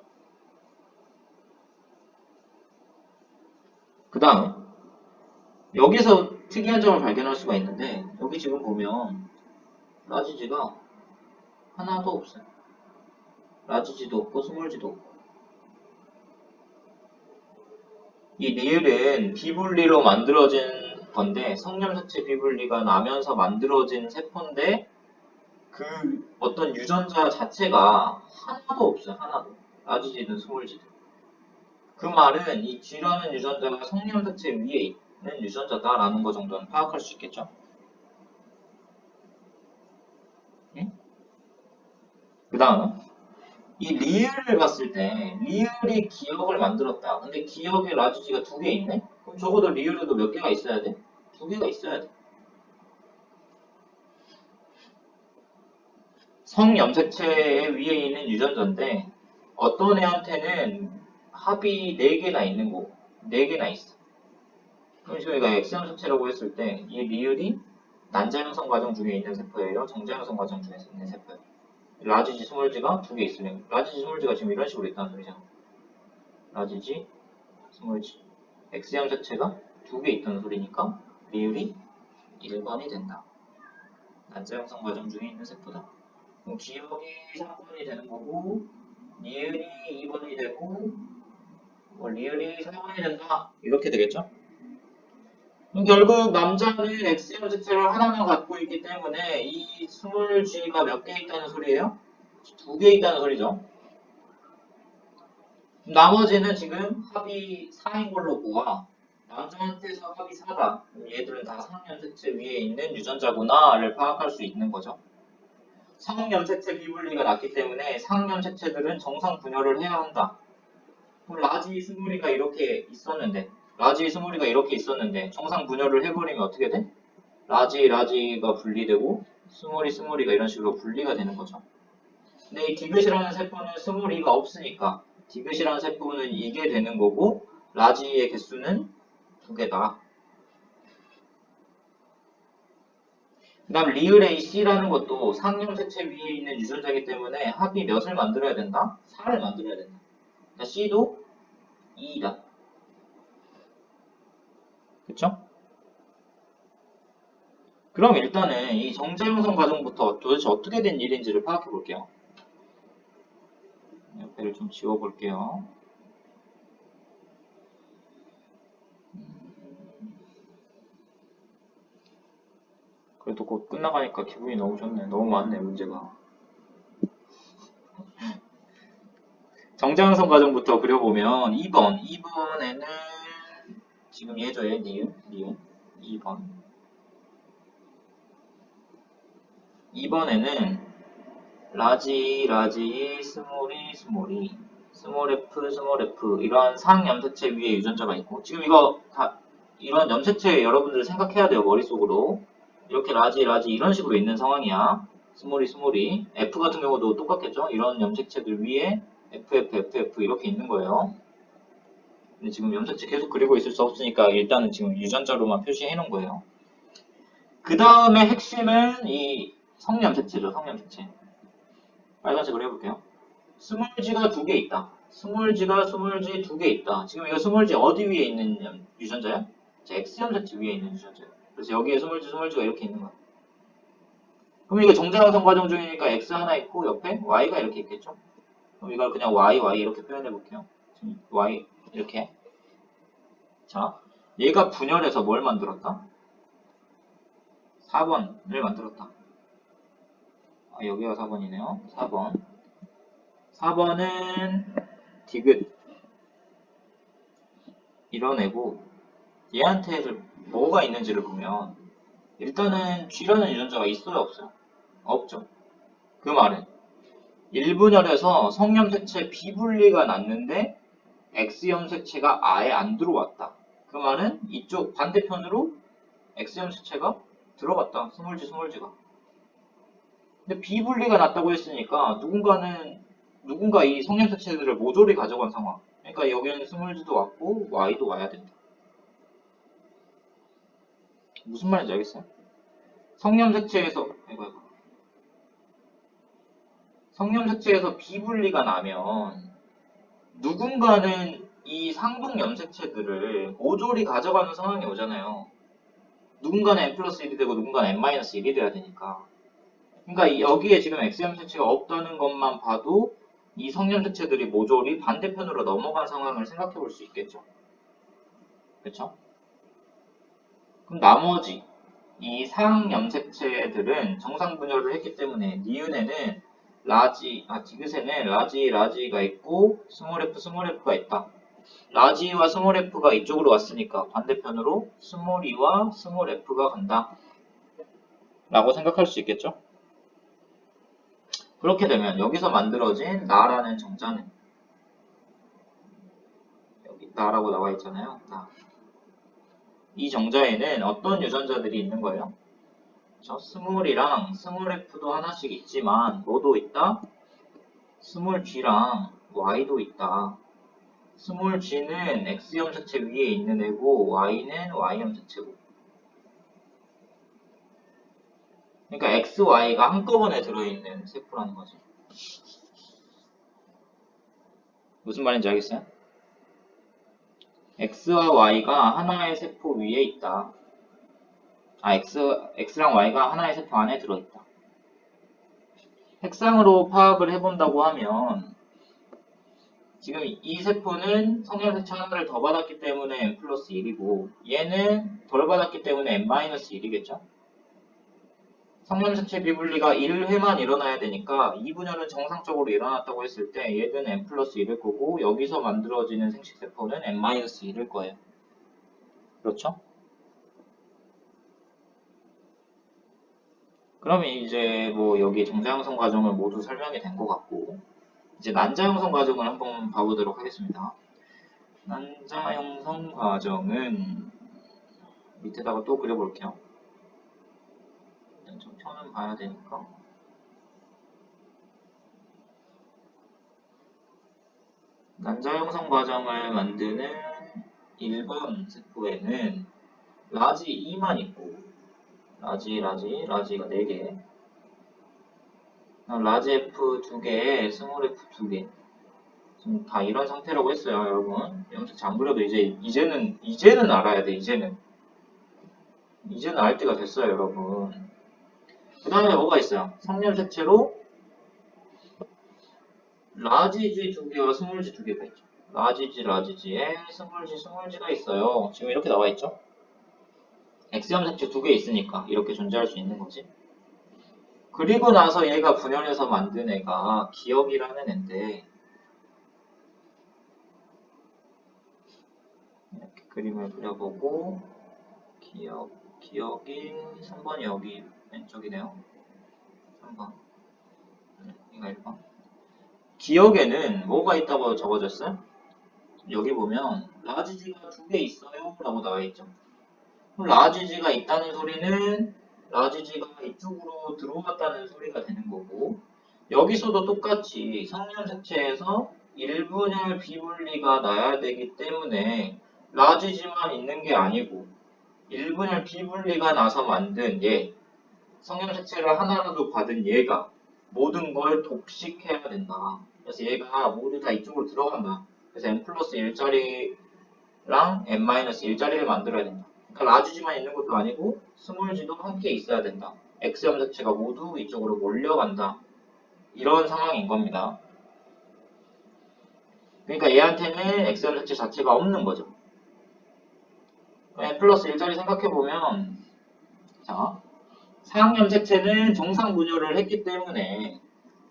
그 다음 여기서 특이한 점을 발견할 수가 있는데 여기 지금 보면 라지지가 하나도 없어요. 라지지도 없고 스몰지도 없고 이 리을은 비분리로 만들어진 건데 성념자체 비분리가 나면서 만들어진 세포인데 그 어떤 유전자 자체가 하나도 없어요. 하나도. 라지지든 스몰지든. 그 말은 이 G라는 유전자가 성념자체 위에 있는 유전자다라는 거 정도는 파악할 수 있겠죠. 응? 그 다음 이 리을을 봤을 때 리을이 기억을 만들었다. 근데 기억에 라지지가 2개 있네? 그럼 적어도 리을에도 몇 개가 있어야 돼? 2개가 있어야 돼. 성염색체 위에 있는 유전자인데 어떤 애한테는 합이 4개나 있는 거고 4개나 있어. 그럼 지금 우리가 X염색체라고 했을 때 이 리을이 난자형성 과정 중에 있는 세포예요? 정자형성 과정 중에 있는 세포예요? 라지지 스몰지가 2개 있으면 라지지 스몰지가 지금 이런 식으로 있다는 소리잖아. 라지지 스몰지 X염색체가 2개 있다는 소리니까 리을이 1번이 된다. 난자형성 과정 중에 있는 세포다. 그럼 기억이 3번이 되는 거고 니은이 2번이 되고 뭐 리을이 4번이 된다. 이렇게 되겠죠? 그럼 결국 남자는 X염색체를 하나만 갖고 있기 때문에 이 스몰 G가 몇 개 있다는 소리예요? 2개 있다는 소리죠. 나머지는 지금 합이 4인 걸로 보아 남자한테서 합이 4다. 얘들은 다 상염색체 위에 있는 유전자구나를 파악할 수 있는 거죠. 상염색체 비분리가 낮기 때문에 상염색체들은 정상 분열을 해야 한다. 그럼 라지 스몰이가 이렇게 있었는데 정상 분열을 해버리면 어떻게 돼? 라지가 분리되고 스몰이가 이런 식으로 분리가 되는 거죠. 근데 이 디귿이라는 세포는 스몰이가 없으니까 디귿이라는 세포는 이게 되는 거고 라지의 개수는 2개다. 그 다음 리을 AC라는 것도 상염색체 위에 있는 유전자이기 때문에 합이 몇을 만들어야 된다? 4를 만들어야 된다. 그러니까 C도 2이다. 그쵸? 그럼 일단은 이 정자 형성 과정부터 도대체 어떻게 된 일인지를 파악해 볼게요. 옆에를 좀 지워 볼게요. 그래도 곧 끝나가니까 기분이 너무 좋네. 너무 많네, 문제가. 정자 형성 과정부터 그려보면 2번에는 지금 얘죠, 얘, 니은. 2번에는 라지, 스몰 F 이러한 상염색체 위에 유전자가 있고 지금 이거 다 이런 염색체 여러분들 생각해야 돼요, 머릿속으로. 이렇게 라지 이런 식으로 있는 상황이야. 스몰이 F 같은 경우도 똑같겠죠. 이런 염색체들 위에 FF 이렇게 있는 거예요. 근데 지금 염색체 계속 그리고 있을 수 없으니까 일단은 지금 유전자로만 표시해 놓은 거예요. 그 다음에 핵심은 이 성염색체죠. 성염색체. 빨간색으로 해볼게요. 스몰지가 두 개 있다. 스몰지 두 개 있다. 지금 이거 스몰지 어디 위에 있는 유전자야? X염색체 위에 있는 유전자야. 그래서 여기에 스몰지가 이렇게 있는 거야. 그럼 이거 정자형성 과정 중이니까 X 하나 있고 옆에 Y가 이렇게 있겠죠? 그럼 이걸 그냥 Y 이렇게 표현해 볼게요. Y 이렇게. 자, 얘가 분열해서 뭘 만들었다? 4번을 만들었다. 아, 여기가 4번이네요. 4번은 디귿 이뤄내고 얘한테 뭐가 있는지를 보면 일단은 G라는 유전자가 있어요, 없어요? 없죠. 그 말은 1분열에서 성염색체 비분리가 났는데 X염색체가 아예 안 들어왔다. 그 말은 이쪽 반대편으로 X염색체가 들어갔다. 스몰지가. 근데 비분리가 났다고 했으니까 누군가 이 성염색체들을 모조리 가져간 상황. 그러니까 여기는 스몰지도 왔고 Y도 와야 된다. 무슨 말인지 알겠어요? 성염색체에서 성염색체에서 비분리가 나면 누군가는 이 상동 염색체들을 모조리 가져가는 상황이 오잖아요. 누군가는 n 플러스 1이 되고 누군가는 n 마이너스 1이 돼야 되니까. 그러니까 여기에 지금 X염색체가 없다는 것만 봐도 이 성염색체들이 모조리 반대편으로 넘어간 상황을 생각해 볼 수 있겠죠. 그렇죠? 그럼 나머지 이 상염색체들은 정상 분열을 했기 때문에 니은에는 디귿에는 라지가 있고 스몰 F가 있다. 라지와 스몰 F가 이쪽으로 왔으니까 반대편으로 스몰이와 스몰 F가 간다. 라고 생각할 수 있겠죠? 그렇게 되면 여기서 만들어진 나라는 정자는 여기 나라고 나와 있잖아요. 나. 이 정자에는 어떤 유전자들이 있는 거예요? 저 스몰이랑 스몰 F도 하나씩 있지만 뭐도 있다? 스몰 G랑 Y도 있다. 스몰 G는 X염색체 위에 있는 애고 Y는 Y염색체고. 그러니까 X, Y가 한꺼번에 들어있는 세포라는 거지. 무슨 말인지 알겠어요? X와 Y가 하나의 세포 위에 있다. X랑 Y가 하나의 세포 안에 들어있다. 색상으로 파악을 해본다고 하면 지금 이 세포는 성염색체 하나를 더 받았기 때문에 n 플러스 1이고 얘는 덜 받았기 때문에 n 마이너스 1이겠죠? 성염색체 비분리가 1회만 일어나야 되니까 2분열은 정상적으로 일어났다고 했을 때 얘는 n 플러스 1일 거고 여기서 만들어지는 생식세포는 n 마이너스 1일 거예요. 그렇죠? 그러면 이제 뭐 여기 정자 형성 과정을 모두 설명이 된 것 같고 이제 난자 형성 과정을 한번 봐보도록 하겠습니다. 난자 형성 과정은 밑에다가 또 그려볼게요. 좀 표는 봐야 되니까. 난자 형성 과정을 만드는 1번 세포에는 라지 E만 있고 라지가 4개, 라지 F 2개에 스몰 F 2개. 지금 다 이런 상태라고 했어요, 여러분. 염색 잘 안 그려도 이제는 알아야 돼, 이제는 알 때가 됐어요, 여러분. 그 다음에 뭐가 있어요? 성렬색채로 라지지 2개와 스몰지 2개가 있죠. 라지지에 스몰지가 있어요. 지금 이렇게 나와 있죠? X염색체 2개 있으니까 이렇게 존재할 수 있는 거지. 그리고 나서 얘가 분열해서 만든 애가 기억이라는 애인데, 이렇게 그림을 그려보고, 기억이 3번이 여기 왼쪽이네요. 3번. 이가 1번. 기억에는 뭐가 있다고 적어졌어요? 여기 보면 라지지가 2개 있어요 라고 나와있죠. 그럼 라지지가 있다는 소리는 라지지가 이쪽으로 들어왔다는 소리가 되는 거고, 여기서도 똑같이 성년색채에서 1분열 비분리가 나야 되기 때문에 라지지만 있는 게 아니고 1분열 비분리가 나서 만든 얘, 성년색채를 하나라도 받은 얘가 모든 걸 독식해야 된다. 그래서 얘가 모두 다 이쪽으로 들어간다. 그래서 n 플러스 1짜리랑 n 마이너스 1짜리를 만들어야 된다. 그러니까 라지지만 있는 것도 아니고 스몰지도 함께 있어야 된다. X염색체가 모두 이쪽으로 몰려간다. 이런 상황인 겁니다. 그러니까 얘한테는 X염색체 자체가 없는 거죠. n 플러스 1짜리 생각해보면, 자, 상염색체는 정상 분열을 했기 때문에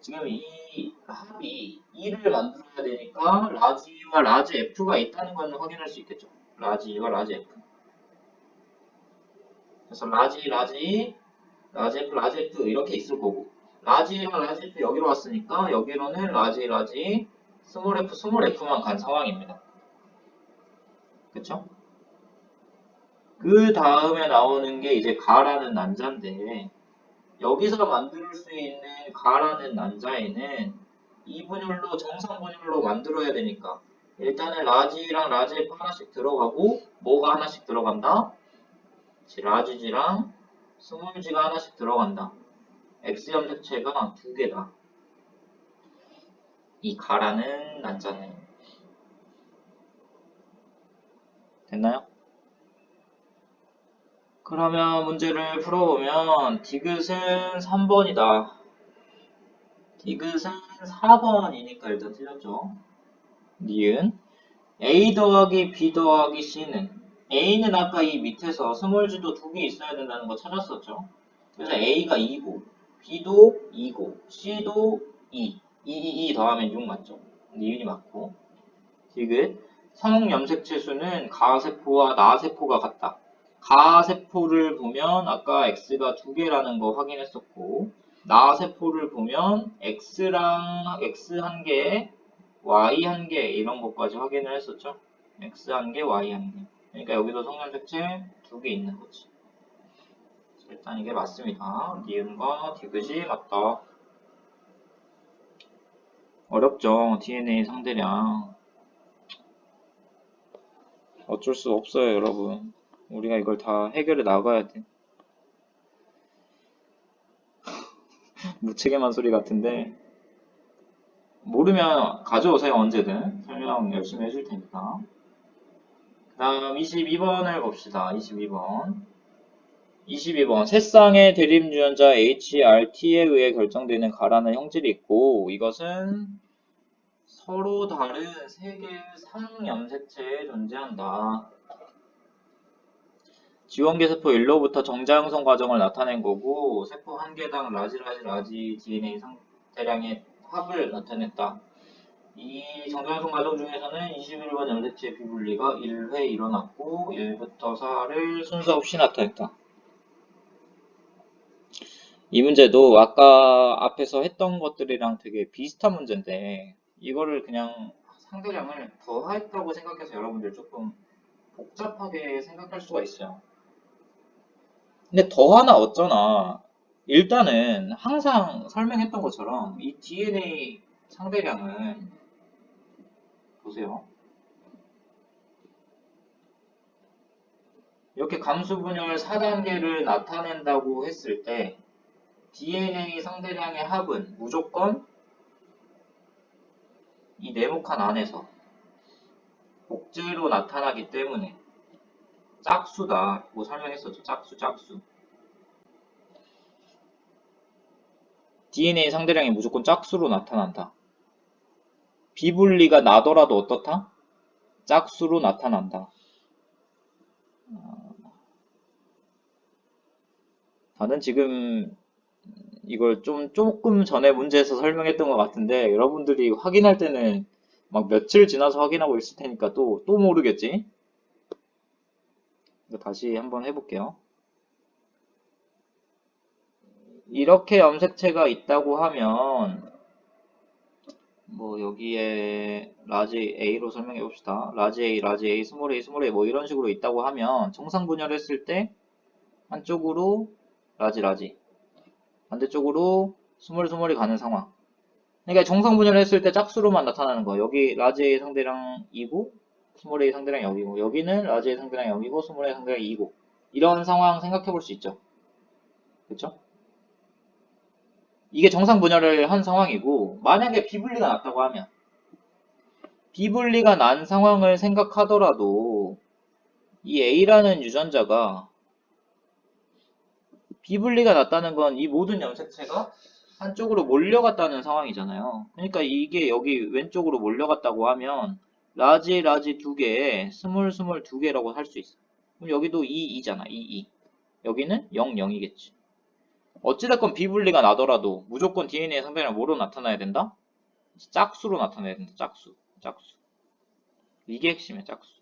지금 이 합이 2를 만들어야 되니까 라지와 라지 F가 있다는 건 확인할 수 있겠죠. 라지와 라지 F. 그래서 라지 F 이렇게 있을 거고, 라지랑 라지 F 여기로 왔으니까 여기로는 라지 스몰 F만 간 상황입니다. 그쵸? 그 다음에 나오는 게 이제 가라는 난자인데, 여기서 만들 수 있는 가라는 난자에는 2분율로 정상 분율로 만들어야 되니까 일단은 라지랑 라지 F 하나씩 들어가고, 뭐가 하나씩 들어간다? 라지지랑 스몰지가 하나씩 들어간다. X염색체가 2개다. 이 가라는 난자는. 됐나요? 그러면 문제를 풀어보면 디귿은 3번이다. 디귿은 4번이니까 일단 틀렸죠. 니은 A 더하기 B 더하기 C는, A는 아까 이 밑에서 스몰지도 2개 있어야 된다는 거 찾았었죠. 그래서 A가 2고 B도 2고 C도 2 더하면 6 맞죠? 니은이 맞고. 디귿 성염색체 수는 가세포와 나세포가 같다. 가세포를 보면 아까 X가 2개라는 거 확인했었고, 나세포를 보면 X랑 X 1개, Y 1개 이런 것까지 확인을 했었죠. X 1개, Y 1개. 그러니까 여기도 성염색체 2개 있는 거지. 일단 이게 맞습니다. 니은과 디귿이 맞다. 어렵죠. DNA 상대량. 어쩔 수 없어요, 여러분. 우리가 이걸 다 해결해 나가야 돼. 무책임한 소리 같은데, 모르면 가져오세요, 언제든. 설명 열심히 해줄 테니까. 그 다음 22번을 봅시다. 22번. 새쌍의 대립유전자 HRT에 의해 결정되는 가라는 형질이 있고, 이것은 서로 다른 3개의 상염색체에 존재한다. 지원계 세포 1로부터 정자 형성 과정을 나타낸 거고, 세포 한 개당 라지 DNA 상대량의 합을 나타냈다. 이 정자 형성 과정 중에서는 21번 염색체 비분리가 1회 일어났고 1부터 4를 순서 없이 나타냈다. 이 문제도 아까 앞에서 했던 것들이랑 되게 비슷한 문제인데, 이거를 그냥 상대량을 더했다고 생각해서 여러분들 조금 복잡하게 생각할 수가 있어요. 근데 더하나 어쩌나 일단은 항상 설명했던 것처럼 이 DNA 상대량은, 보세요. 이렇게 감수 분열 4단계를 나타낸다고 했을 때 DNA 상대량의 합은 무조건 이 네모칸 안에서 복제로 나타나기 때문에 짝수다고 설명했었죠. 짝수. DNA 상대량이 무조건 짝수로 나타난다. 비분리가 나더라도 어떻다? 짝수로 나타난다. 나는 지금 이걸 조금 전에 문제에서 설명했던 것 같은데 여러분들이 확인할 때는 막 며칠 지나서 확인하고 있을 테니까 또 모르겠지? 다시 한번 해볼게요. 이렇게 염색체가 있다고 하면 뭐 여기에 라지 A로 설명해 봅시다. 라지 A, 스몰 A 뭐 이런 식으로 있다고 하면 정상 분열했을 때 한쪽으로 라지 반대쪽으로 스몰이 가는 상황. 그러니까 정상 분열했을 때 짝수로만 나타나는 거. 여기 라지 A 상대량 2고 스몰 A 상대량 여기고 여기는 라지 A 상대량 여기고 스몰 A 상대량 2고 이런 상황 생각해 볼 수 있죠. 그쵸? 이게 정상 분열을 한 상황이고 만약에 비분리가 났다고 하면 비분리가 난 상황을 생각하더라도 이 A라는 유전자가 비분리가 났다는 건 이 모든 염색체가 한쪽으로 몰려갔다는 상황이잖아요. 그러니까 이게 여기 왼쪽으로 몰려갔다고 하면 라지 2개에 스몰 2개라고 할 수 있어. 그럼 여기도 2잖아. 2. 여기는 0, 0이겠지. 어찌됐건 비분리가 나더라도 무조건 DNA 상대량 뭐로 나타나야 된다? 짝수로 나타나야 된다. 짝수. 이게 핵심이야. 짝수.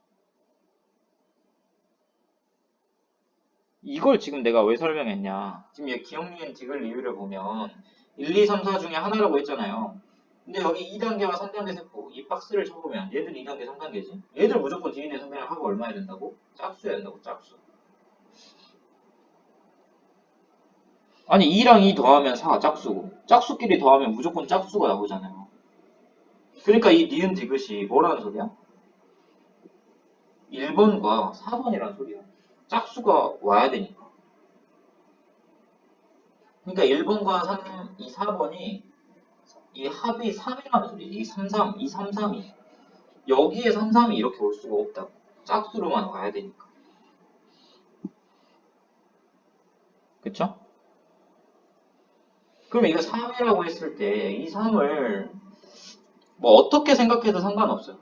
이걸 지금 내가 왜 설명했냐. 지금 얘 기억, 니은, 디귿, 리을을 보면 1, 2, 3, 4 중에 하나라고 했잖아요. 근데 여기 2단계와 3단계 세포 이 박스를 쳐보면 얘들 2단계, 3단계지. 얘들 무조건 DNA 상대량 하고 얼마 해야 된다고? 짝수해야 된다고. 짝수. 아니 2랑 2 더하면 4 짝수고 짝수끼리 더하면 무조건 짝수가 나오잖아요. 그러니까 이 니은 디귿이 뭐라는 소리야? 1번과 4번이라는 소리야. 짝수가 와야 되니까. 그러니까 1번과 3, 이 4번이 이 합이 3이라는 소리. 이 3, 3이. 여기에 3, 3이 이렇게 올 수가 없다고. 짝수로만 와야 되니까. 그쵸? 그럼 이거 3이라고 했을 때 이 3을 뭐 어떻게 생각해도 상관없어요.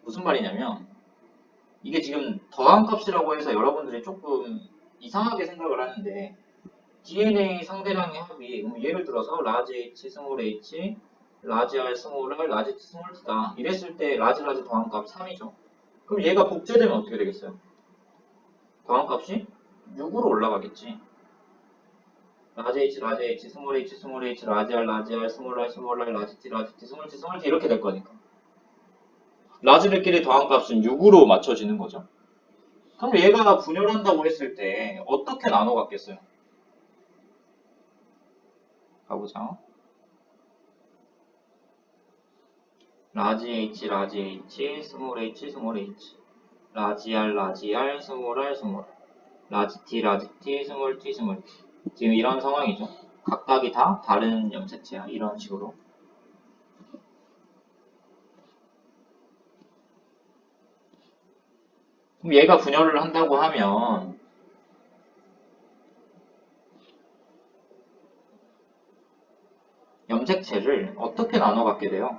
무슨 말이냐면 이게 지금 더한 값이라고 해서 여러분들이 조금 이상하게 생각을 하는데 DNA 상대량의 합이 예를 들어서 라지 H, 스몰 H, 라지 R, 스몰 R, 라지 T, 스몰 T다. 이랬을 때 라지 더한 값 3이죠. 그럼 얘가 복제되면 어떻게 되겠어요? 더한 값이 6으로 올라가겠지. 라지 H, 스몰 H, 라지 R, 스몰 R, 라지 T, 스몰 T 이렇게 될 거니까. 라지들끼리 더한 값은 6으로 맞춰지는 거죠. 그럼 얘가 분열한다고 했을 때 어떻게 나눠 갖겠어요? 가보자. 라지 H, 스몰 H, 라지 R, 스몰 R, 라지 T, 스몰 T. 지금 이런 상황이죠. 각각이 다 다른 염색체야. 이런 식으로. 그럼 얘가 분열을 한다고 하면 염색체를 어떻게 나눠 갖게 돼요?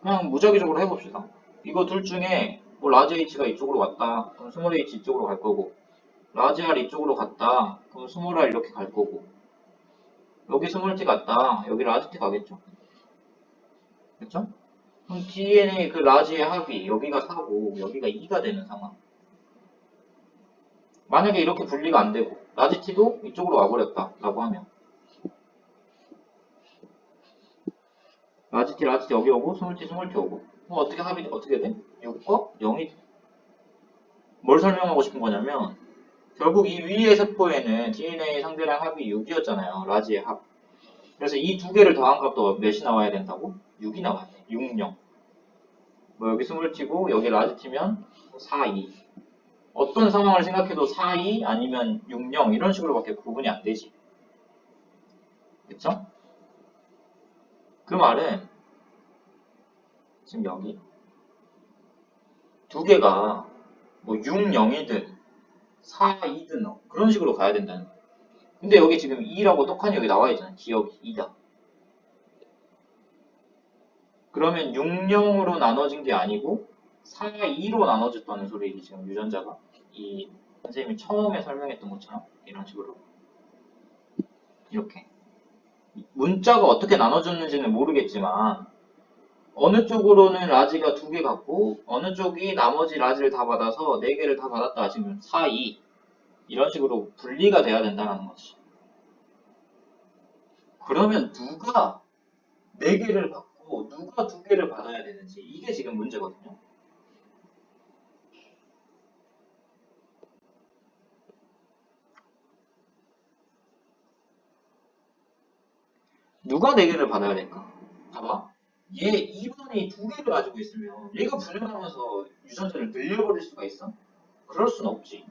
그냥 무작위적으로 해봅시다. 이거 둘 중에 뭐 라지 H가 이쪽으로 왔다. 그럼 스몰 H 이쪽으로 갈 거고 라지 R 이쪽으로 갔다. 그럼 스몰 R 이렇게 갈 거고 여기 스몰 T 갔다. 여기 라지 T 가겠죠. 그쵸? 그럼 DNA 그 라지의 합이 여기가 4고 여기가 2가 되는 상황. 만약에 이렇게 분리가 안 되고 라지 T도 이쪽으로 와버렸다 라고 하면 라지 T 여기 오고 스몰 T 오고 그럼 어떻게 합이 어떻게 돼? 6과 0이 돼. 뭘 설명하고 싶은 거냐면 결국 이 위의 세포에는 DNA 상대량 합이 6이었잖아요. 라지의 합. 그래서 이 두 개를 더한 값도 몇이 나와야 된다고? 6이 나와야 돼. 6, 0. 뭐 여기 스몰 T고 여기 라지 T면 4, 2. 어떤 상황을 생각해도 4, 2 아니면 6, 0 이런 식으로밖에 구분이 안 되지. 그쵸? 그 말은 지금 여기 두 개가 뭐 6, 0이든 4, 2든 그런 식으로 가야 된다는 거야. 근데 여기 지금 2라고 똑하니 여기 나와 있잖아. 기억이 2다. 그러면 6, 0으로 나눠진 게 아니고 4, 2로 나눠졌다는 소리지 지금 유전자가. 이 선생님이 처음에 설명했던 것처럼 이런 식으로 이렇게 문자가 어떻게 나눠졌는지는 모르겠지만 어느 쪽으로는 라지가 두 개 갖고 어느 쪽이 나머지 라지를 다 받아서 네 개를 다 받았다 지금 4, 2 이런 식으로 분리가 돼야 된다는 거지. 그러면 누가 네 개를 받고 누가 두 개를 받아야 되는지 이게 지금 문제거든요. 누가 네 개를 받아야 될까? 봐봐. 얘 2번이 두 개를 가지고 있으면 얘가 분열하면서 유전자를 늘려버릴 수가 있어? 그럴 순 없지.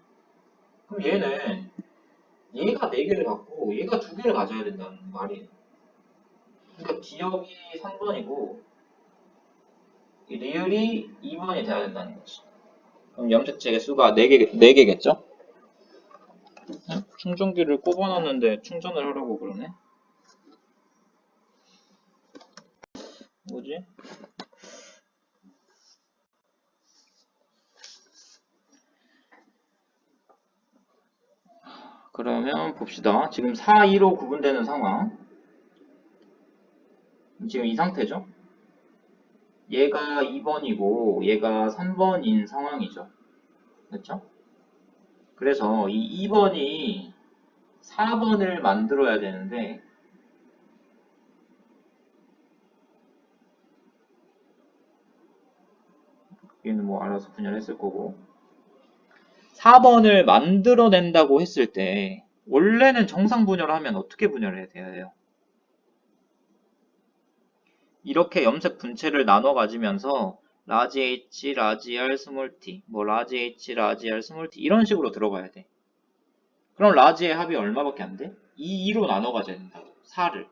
그럼 얘는 얘가 네 개를 갖고 얘가 두 개를 가져야 된다는 말이에요. 그러니까 기억이 3번이고 리을이 2번이 돼야 된다는 거지. 그럼 염색체의 수가 4개겠죠? 충전기를 꼽아놨는데 충전을 하려고 그러네? 뭐지? 그러면 봅시다. 지금 4, 2로 구분되는 상황. 지금 이 상태죠? 얘가 2번이고 얘가 3번인 상황이죠. 그렇죠? 그래서 이 2번이 4번을 만들어야 되는데 얘는 뭐 알아서 분열했을 거고 4번을 만들어낸다고 했을 때 원래는 정상 분열하면 어떻게 분열해야 돼요? 이렇게 염색 분체를 나눠 가지면서 라지 H, 라지 R, 스몰 t, 뭐 라지 H, 라지 R, 스몰 t 이런 식으로 들어가야 돼. 그럼 라지의 합이 얼마밖에 안 돼? 2로 나눠 가져야 된다. 4를.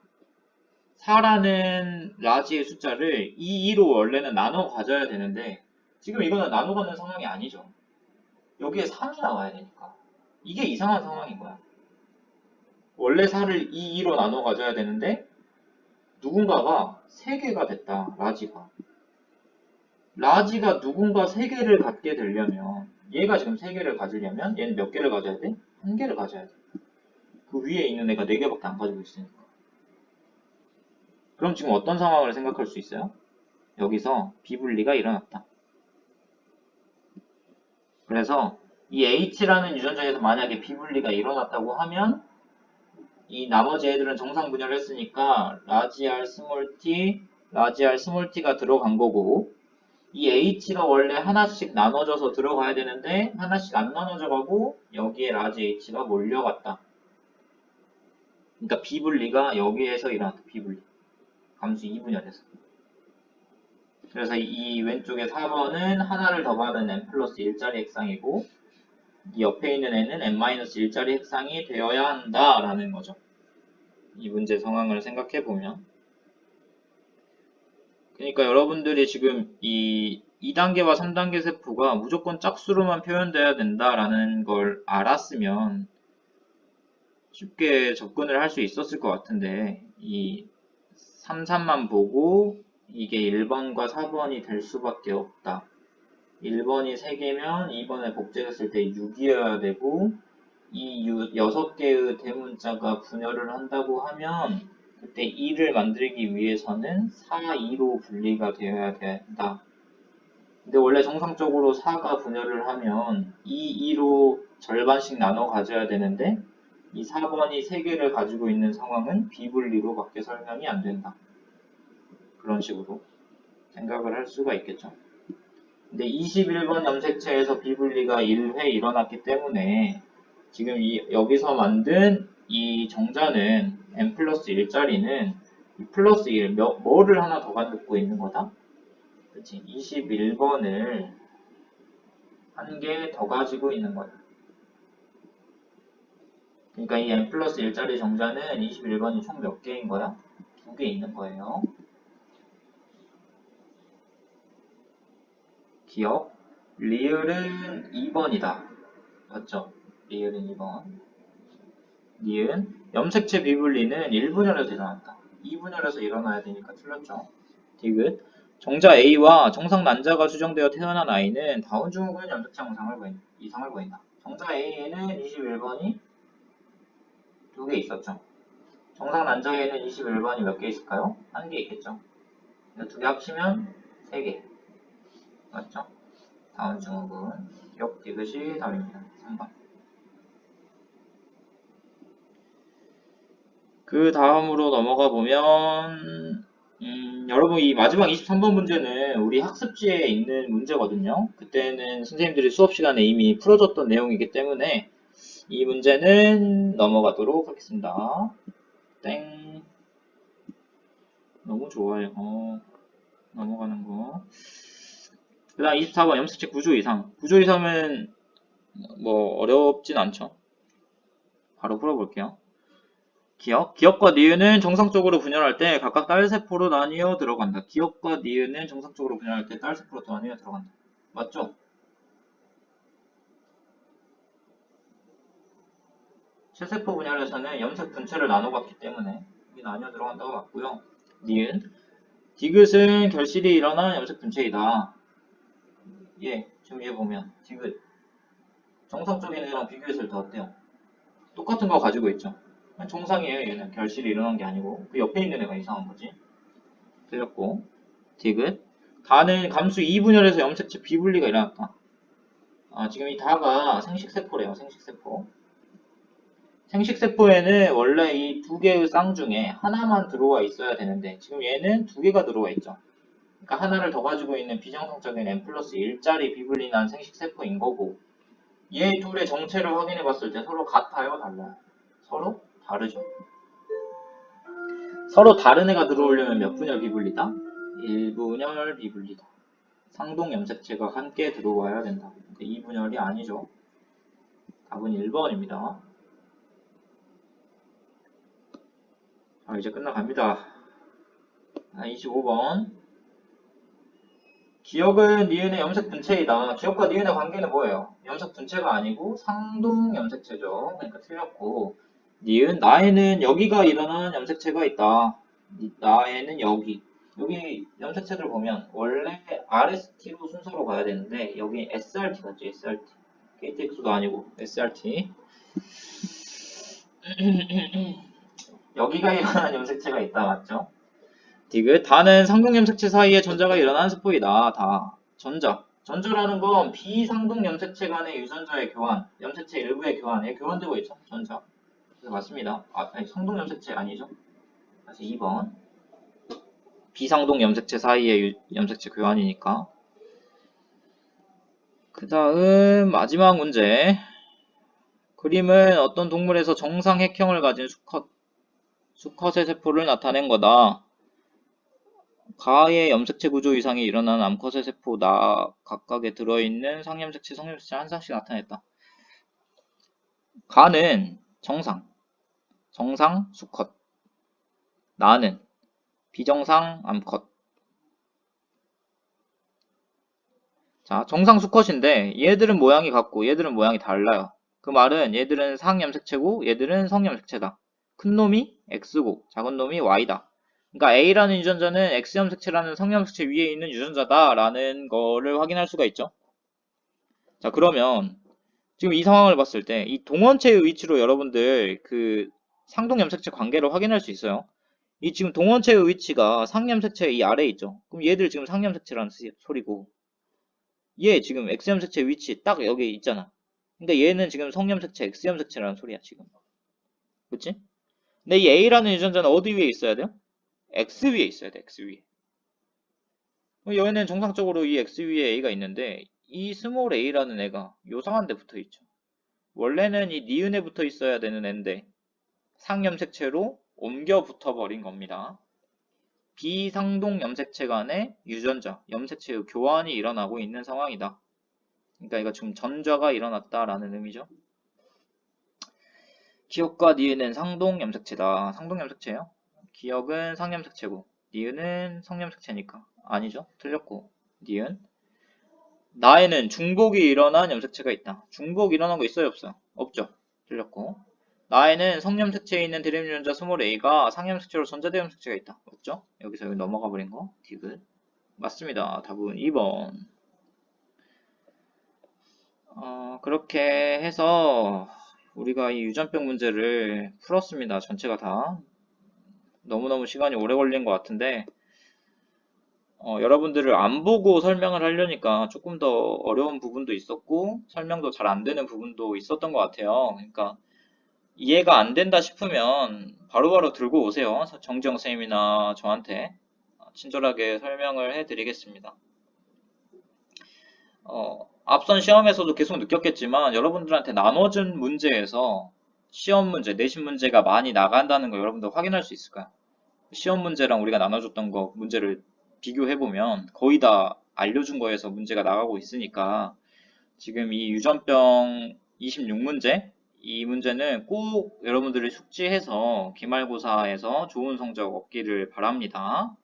4라는 라지의 숫자를 2로 원래는 나눠 가져야 되는데 지금 이거는 나눠 갖는 상황이 아니죠. 여기에 3이 나와야 되니까. 이게 이상한 상황인 거야. 원래 4를 2로 나눠 가져야 되는데 누군가가 3개가 됐다. 라지가 누군가 3개를 갖게 되려면 얘가 지금 3개를 가지려면 얘는 몇 개를 가져야 돼? 1개를 가져야 돼. 그 위에 있는 애가 4개밖에 안 가지고 있으니까. 그럼 지금 어떤 상황을 생각할 수 있어요? 여기서 비분리가 일어났다. 그래서 이 H라는 유전자에서 만약에 비분리가 일어났다고 하면 이 나머지 애들은 정상 분열을 했으니까 라지 R 스몰 t, 라지 R 스몰 t가 들어간 거고 이 H가 원래 하나씩 나눠져서 들어가야 되는데 하나씩 안 나눠져 가고 여기에 라지 H가 몰려갔다. 그러니까 비분리가 여기에서 일어났다. 비분리. 감수 2분열에서. 그래서 이 왼쪽에 4번은 하나를 더 받은 n 플러스 1짜리 핵상이고 이 옆에 있는 n은 n-1짜리 핵상이 되어야 한다라는 거죠. 이 문제 상황을 생각해 보면 그러니까 여러분들이 지금 이 2단계와 3단계 세포가 무조건 짝수로만 표현돼야 된다라는 걸 알았으면 쉽게 접근을 할 수 있었을 것 같은데 이 3, 3만 보고 이게 1번과 4번이 될 수밖에 없다. 1번이 3개면 2번에 복제했을 때 6이어야 되고 이 6개의 대문자가 분열을 한다고 하면 그때 2를 만들기 위해서는 4, 2로 분리가 되어야 된다. 근데 원래 정상적으로 4가 분열을 하면 2, 2로 절반씩 나눠 가져야 되는데 이 4번이 3개를 가지고 있는 상황은 비분리로 밖에 설명이 안 된다. 그런 식으로 생각을 할 수가 있겠죠. 근데 21번 염색체에서 비분리가 1회 일어났기 때문에 지금 여기서 만든 이 정자는 n 플러스 1짜리는 플러스 1, 뭐를 하나 더 갖고 있는 거다? 그치? 21번을 한 개 더 가지고 있는 거예요. 그러니까 이 n 플러스 1짜리 정자는 21번이 총 몇 개인 거야? 2개 있는 거예요. 기억. 리을은 2번이다. 맞죠? 리을은 2번. 니은. 염색체 비분리는 1분열에서 일어났다. 2분열에서 일어나야 되니까 틀렸죠. 디귿. 정자 A와 정상 난자가 추정되어 태어난 아이는 다운 증후군 염색체 이상을 보인다. 정자 A에는 21번이 2개 있었죠. 정상 난자에는 21번이 몇 개 있을까요? 1개 있겠죠. 2개 합치면 3개. 맞죠? 다운 증후군. 기억 디귿이 답입니다. 3번. 그 다음으로 넘어가 보면 여러분 이 마지막 23번 문제는 우리 학습지에 있는 문제거든요. 그때는 선생님들이 수업 시간에 이미 풀어줬던 내용이기 때문에 이 문제는 넘어가도록 하겠습니다. 땡. 너무 좋아요. 넘어가는 거. 그 다음 24번 염색체 9조 이상. 9조 이상은 뭐 어렵진 않죠. 바로 풀어볼게요. 기억과 니은은 정상적으로 분열할 때 각각 딸세포로 나뉘어 들어간다. 기억과 니은은 정상적으로 분열할 때 딸세포로 나뉘어 들어간다. 맞죠? 세세포 분열에서는 염색 분체를 나눠봤기 때문에 이게 나뉘어 들어간다고 맞고요. 니은. 디귿은 결실이 일어난 염색 분체이다. 예, 지금 얘 보면 디귿. 정상적인 애랑 비교했을 때 어때요? 똑같은 거 가지고 있죠. 정상이에요. 얘는 결실이 일어난 게 아니고 그 옆에 있는 애가 이상한 거지. 틀렸고. 디귿. 다는 감수 2분열에서 염색체 비분리가 일어났다. 지금 이 다가 생식세포래요. 생식세포. 생식세포에는 원래 이 두 개의 쌍 중에 하나만 들어와 있어야 되는데 지금 얘는 두 개가 들어와 있죠. 그러니까 하나를 더 가지고 있는 비정상적인 n 플러스 1짜리 비분리난 생식세포인 거고 얘 둘의 정체를 확인해 봤을 때 서로 같아요? 달라요? 서로 다르죠. 서로 다른 애가 들어오려면 몇 분열 비분리다? 1분열 비분리다. 상동 염색체가 함께 들어와야 된다. 2분열이 아니죠. 답은 1번입니다. 자, 이제 끝나갑니다. 25번. 기억은 니은의 염색 분체이다. 기억과 니은의 관계는 뭐예요? 염색 분체가 아니고 상동 염색체죠. 그러니까 틀렸고. 니은, 나에는 여기가 일어난 염색체가 있다. 나에는 여기 염색체들 보면 원래 RST로 순서로 가야 되는데 여기 SRT 같죠? SRT. KTX도 아니고 SRT. 여기가 일어난 염색체가 있다. 맞죠? 디귿. 다는 상동 염색체 사이에 전자가 일어나는 세포이다. 다. 전자라는 건 비상동 염색체 간의 유전자의 교환, 염색체 일부의 교환에 교환되고 있죠. 전자. 그래서 맞습니다. 아니, 상동 염색체 아니죠? 다시 2번. 비상동 염색체 사이의 염색체 교환이니까. 그 다음 마지막 문제. 그림은 어떤 동물에서 정상 핵형을 가진 수컷의 세포를 나타낸 거다. 가의 염색체 구조 이상이 일어난 암컷의 세포 각각에 들어있는 상염색체, 성염색체 한 쌍씩 나타냈다. 가는 정상 수컷. 나는 비정상 암컷. 자, 정상 수컷인데 얘들은 모양이 같고 얘들은 모양이 달라요. 그 말은 얘들은 상염색체고 얘들은 성염색체다. 큰 놈이 X고 작은 놈이 Y다. 그러니까 A라는 유전자는 X염색체라는 성염색체 위에 있는 유전자다라는 거를 확인할 수가 있죠. 자, 그러면 지금 이 상황을 봤을 때 이 동원체의 위치로 여러분들 그 상동염색체 관계를 확인할 수 있어요. 이 지금 동원체의 위치가 상염색체 이 아래에 있죠. 그럼 얘들 지금 상염색체라는 소리고 얘 지금 X염색체 위치 딱 여기 있잖아. 근데 얘는 지금 성염색체 X염색체라는 소리야 지금. 그치? 근데 이 A라는 유전자는 어디 위에 있어야 돼요? X 위에 있어야 돼. X 위에. 얘는 정상적으로 이 X 위에 A가 있는데 이 스몰 a라는 애가 요상한 데 붙어 있죠. 원래는 이 니은에 붙어 있어야 되는 애인데 상염색체로 옮겨 붙어 버린 겁니다. 비상동 염색체 간의 유전자, 염색체의 교환이 일어나고 있는 상황이다. 그러니까 이거 지금 전좌가 일어났다라는 의미죠. 기억과 니은은 상동염색체다. 상동염색체예요? 기억은 상염색체고 니은은 성염색체니까 아니죠. 틀렸고 니은 나에는 중복이 일어난 염색체가 있다. 중복 일어난 거 있어요 없어요? 없죠. 틀렸고 나에는 성염색체에 있는 드림 유전자 스몰 a가 상염색체로 전자대염색체가 있다. 없죠? 여기서 여기 넘어가 버린 거 디귿 맞습니다. 답은 2번. 그렇게 해서 우리가 이 유전병 문제를 풀었습니다. 전체가 다. 너무너무 시간이 오래 걸린 것 같은데 여러분들을 안 보고 설명을 하려니까 조금 더 어려운 부분도 있었고 설명도 잘 안 되는 부분도 있었던 것 같아요. 그러니까 이해가 안 된다 싶으면 바로바로 들고 오세요. 정지영 선생님이나 저한테 친절하게 설명을 해드리겠습니다. 앞선 시험에서도 계속 느꼈겠지만 여러분들한테 나눠준 문제에서 시험 문제, 내신 문제가 많이 나간다는 거 여러분들 확인할 수 있을까요? 시험 문제랑 우리가 나눠줬던 거 문제를 비교해보면 거의 다 알려준 거에서 문제가 나가고 있으니까 지금 이 유전병 26문제 이 문제는 꼭 여러분들이 숙지해서 기말고사에서 좋은 성적 얻기를 바랍니다.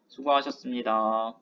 수고하셨습니다.